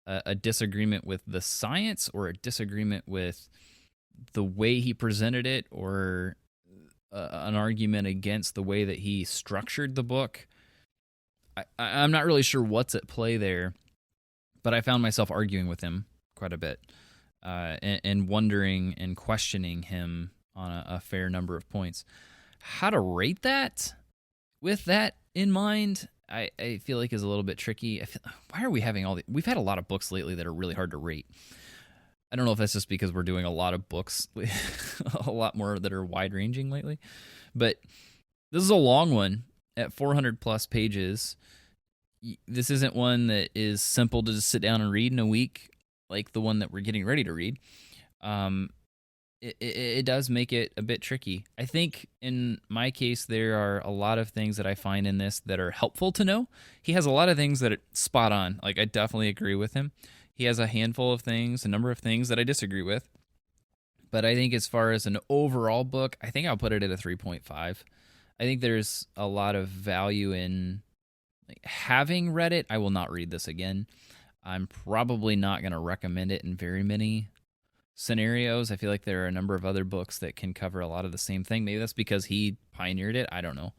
Speaker 1: a disagreement with the science or a disagreement with the way he presented it, or an argument against the way that he structured the book. I'm not really sure what's at play there, but I found myself arguing with him quite a bit, and wondering and questioning him on a fair number of points. How to rate that with that in mind, I feel like is a little bit tricky. Why are we having we've had a lot of books lately that are really hard to rate. I don't know if that's just because we're doing a lot of books, a lot more that are wide-ranging lately. But this is a long one at 400 plus pages. This isn't one that is simple to just sit down and read in a week, like the one that we're getting ready to read. It does make it a bit tricky. I think in my case, there are a lot of things that I find in this that are helpful to know. He has a lot of things that are spot on. Like, I definitely agree with him. He has a handful of things, a number of things that I disagree with. But I think as far as an overall book, I think I'll put it at a 3.5. I think there's a lot of value in, like, having read it. I will not read this again. I'm probably not going to recommend it in very many scenarios. I feel like there are a number of other books that can cover a lot of the same thing. Maybe that's because he pioneered it. I don't know.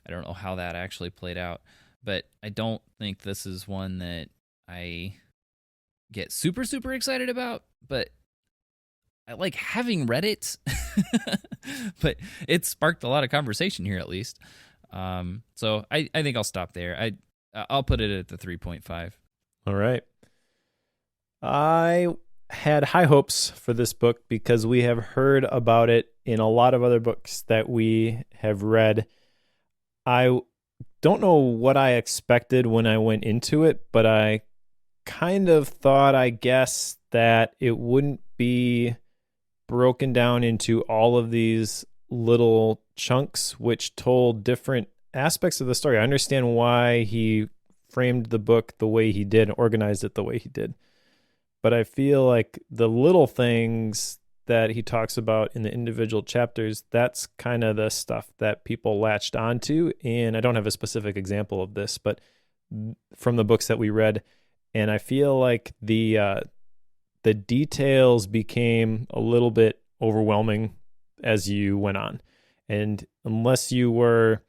Speaker 1: I don't know how that actually played out. But I don't think this is one that I get super, super excited about. But I like having read it. But it sparked a lot of conversation here, at least. So I think I'll stop there. I'll put it at the 3.5.
Speaker 2: All right. I had high hopes for this book because we have heard about it in a lot of other books that we have read. I don't know what I expected when I went into it, but I kind of thought, I guess, that it wouldn't be broken down into all of these little chunks which told different aspects of the story. I understand why he framed the book the way he did and organized it the way he did. But I feel like the little things that he talks about in the individual chapters, that's kind of the stuff that people latched onto. And I don't have a specific example of this, but from the books that we read, and I feel like the details became a little bit overwhelming as you went on. And unless you were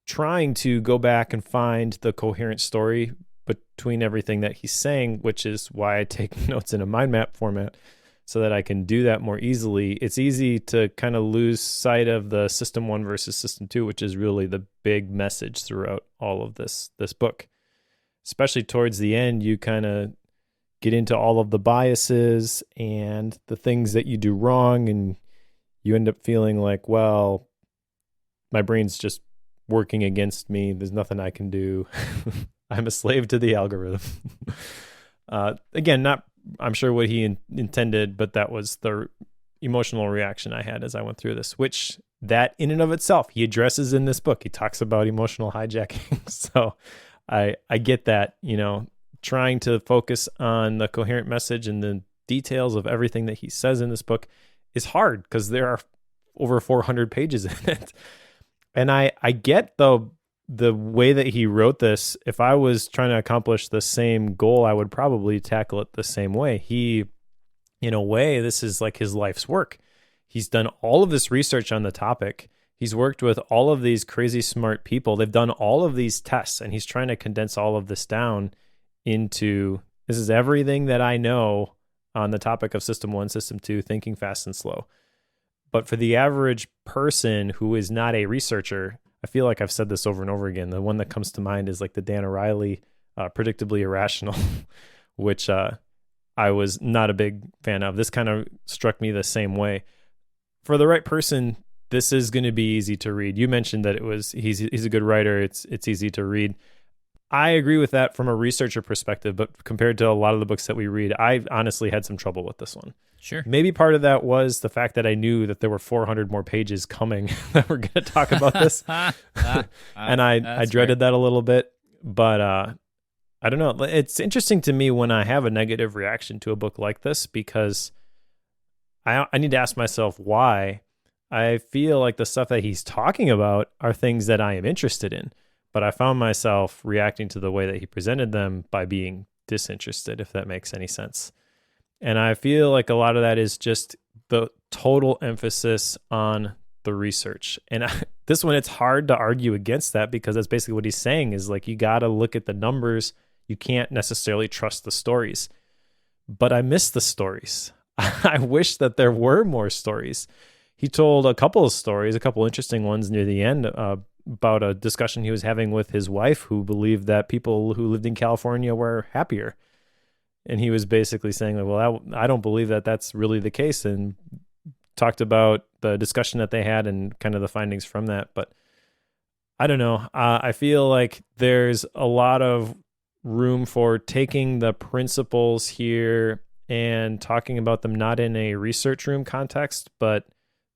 Speaker 2: trying to go back and find the coherent story between everything that he's saying, which is why I take notes in a mind map format so that I can do that more easily, it's easy to kind of lose sight of the system 1 versus system 2, which is really the big message throughout all of this book. Especially towards the end, you kind of get into all of the biases and the things that you do wrong, and you end up feeling like, well, my brain's just working against me. There's nothing I can do. I'm a slave to the algorithm. Again, I'm sure what he intended, but that was the emotional reaction I had as I went through this, which that in and of itself, he addresses in this book. He talks about emotional hijacking. So I get that, trying to focus on the coherent message and the details of everything that he says in this book is hard because there are over 400 pages in it. And I get the way that he wrote this. If I was trying to accomplish the same goal, I would probably tackle it the same way. He, in a way, this is like his life's work. He's done all of this research on the topic. He's worked with all of these crazy smart people. They've done all of these tests, and he's trying to condense all of this down into, this is everything that I know on the topic of system 1, system 2, thinking fast and slow. But for the average person who is not a researcher, I feel like I've said this over and over again. The one that comes to mind is like the Dan O'Reilly, Predictably Irrational, which I was not a big fan of. This kind of struck me the same way. For the right person, this is going to be easy to read. You mentioned that he's a good writer. It's easy to read. I agree with that from a researcher perspective, but compared to a lot of the books that we read, I honestly had some trouble with this one.
Speaker 1: Sure.
Speaker 2: Maybe part of that was the fact that I knew that there were 400 more pages coming that we're going to talk about this. And I dreaded that a little bit, but I don't know. It's interesting to me when I have a negative reaction to a book like this, because I need to ask myself why. I feel like the stuff that he's talking about are things that I am interested in, but I found myself reacting to the way that he presented them by being disinterested, if that makes any sense. And I feel like a lot of that is just the total emphasis on the research. And this one, it's hard to argue against that, because that's basically what he's saying is like, you got to look at the numbers. You can't necessarily trust the stories. But I miss the stories. I wish that there were more stories. He told a couple of stories, a couple interesting ones near the end, about a discussion he was having with his wife, who believed that people who lived in California were happier. And he was basically saying, like, well, I don't believe that that's really the case, and talked about the discussion that they had and kind of the findings from that. But I don't know. I feel like there's a lot of room for taking the principles here and talking about them not in a research room context, but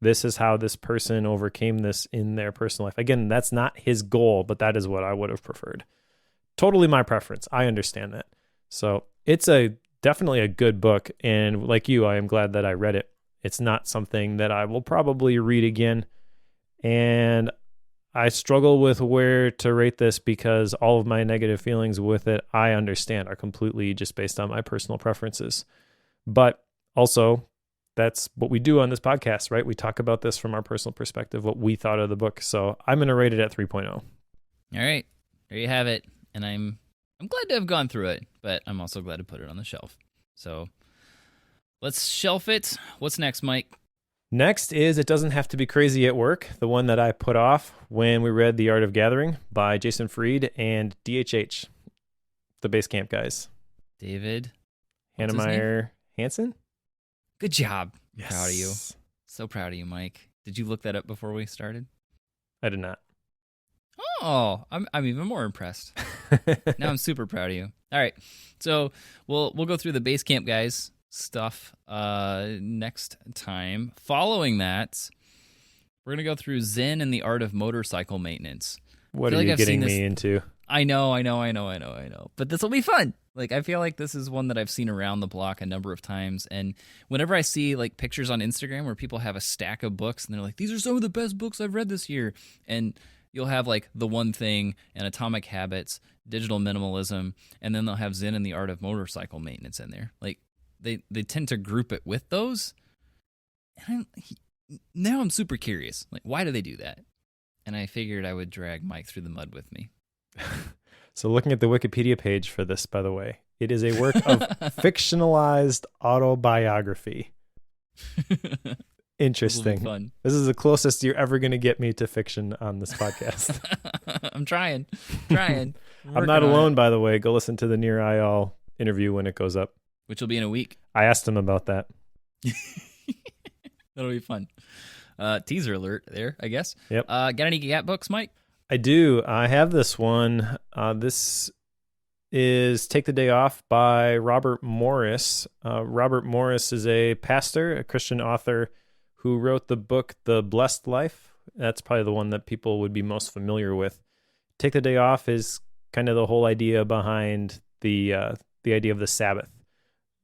Speaker 2: this is how this person overcame this in their personal life. Again, that's not his goal, but that is what I would have preferred. Totally my preference. I understand that. So it's definitely a good book. And like you, I am glad that I read it. It's not something that I will probably read again. And I struggle with where to rate this, because all of my negative feelings with it, I understand, are completely just based on my personal preferences. But also, that's what we do on this podcast, right? We talk about this from our personal perspective, what we thought of the book. So I'm going to rate it at 3.0.
Speaker 1: All right. There you have it. And I'm glad to have gone through it, but I'm also glad to put it on the shelf. So let's shelf it. What's next, Mike?
Speaker 2: Next is It Doesn't Have to Be Crazy at Work, the one that I put off when we read The Art of Gathering by Jason Fried and DHH, the Basecamp guys.
Speaker 1: David
Speaker 2: Hannemeyer Hansen?
Speaker 1: Good job.
Speaker 2: Yes.
Speaker 1: Proud of you. So proud of you, Mike. Did you look that up before we started?
Speaker 2: I did not.
Speaker 1: Oh, I'm even more impressed. Now I'm super proud of you. All right, so we'll go through the Basecamp guys stuff next time. Following that, we're gonna go through Zen and the Art of Motorcycle Maintenance.
Speaker 2: What are you getting me into?
Speaker 1: I know. But this will be fun. Like, I feel like this is one that I've seen around the block a number of times. And whenever I see like pictures on Instagram where people have a stack of books and they're like, these are some of the best books I've read this year. And you'll have like The One Thing and Atomic Habits, Digital Minimalism, and then they'll have Zen and the Art of Motorcycle Maintenance in there. Like they tend to group it with those. And now I'm super curious. Like, why do they do that? And I figured I would drag Mike through the mud with me.
Speaker 2: So looking at the Wikipedia page for this, by the way, it is a work of fictionalized autobiography. Interesting.
Speaker 1: Fun.
Speaker 2: This is the closest you're ever going to get me to fiction on this podcast.
Speaker 1: I'm trying.
Speaker 2: I'm not alone, by the way. Go listen to the Near Eyal interview when it goes up.
Speaker 1: Which will be in a week.
Speaker 2: I asked him about that.
Speaker 1: That'll be fun. Teaser alert there, I guess.
Speaker 2: Yep.
Speaker 1: Got any Gap books, Mike?
Speaker 2: I do. I have this one. This is Take the Day Off by Robert Morris. Robert Morris is a pastor, a Christian author who wrote the book The Blessed Life. That's probably the one that people would be most familiar with. Take the Day Off is kind of the whole idea behind the idea of the Sabbath.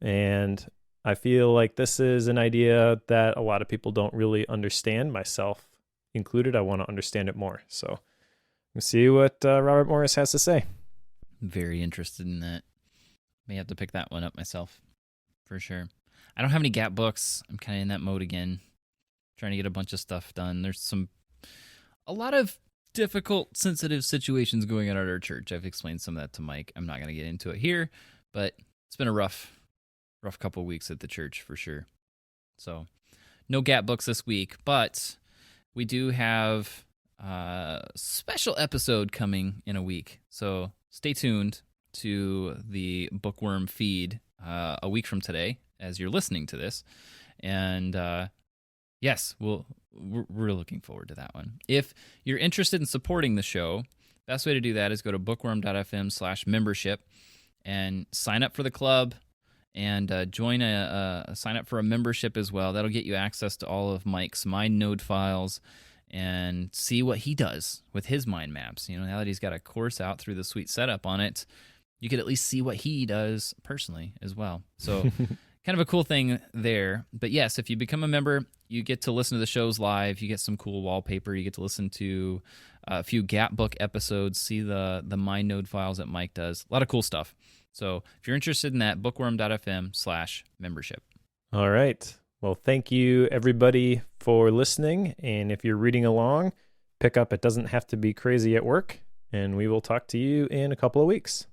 Speaker 2: And I feel like this is an idea that a lot of people don't really understand, myself included. I want to understand it more. So let's see what Robert Morris has to say.
Speaker 1: I'm very interested in that. May have to pick that one up myself, for sure. I don't have any Gap books. I'm kind of in that mode again, trying to get a bunch of stuff done. There's a lot of difficult, sensitive situations going on at our church. I've explained some of that to Mike. I'm not going to get into it here, but it's been a rough couple of weeks at the church for sure. So no Gap books this week, but we do have a special episode coming in a week. So stay tuned to the Bookworm feed a week from today as you're listening to this. And yes, we're looking forward to that one. If you're interested in supporting the show, best way to do that is go to bookworm.fm/membership and sign up for the club. And sign up for a membership as well. That'll get you access to all of Mike's mind node files and see what he does with his mind maps. You know, now that he's got a course out through the Sweet Setup on it, you could at least see what he does personally as well. So kind of a cool thing there. But yes, if you become a member, you get to listen to the shows live. You get some cool wallpaper. You get to listen to a few Gap book episodes, see the mind node files that Mike does. A lot of cool stuff. So if you're interested in that, bookworm.fm/membership.
Speaker 2: All right. Well, thank you, everybody, for listening. And if you're reading along, pick up It Doesn't Have to Be Crazy at Work. And we will talk to you in a couple of weeks.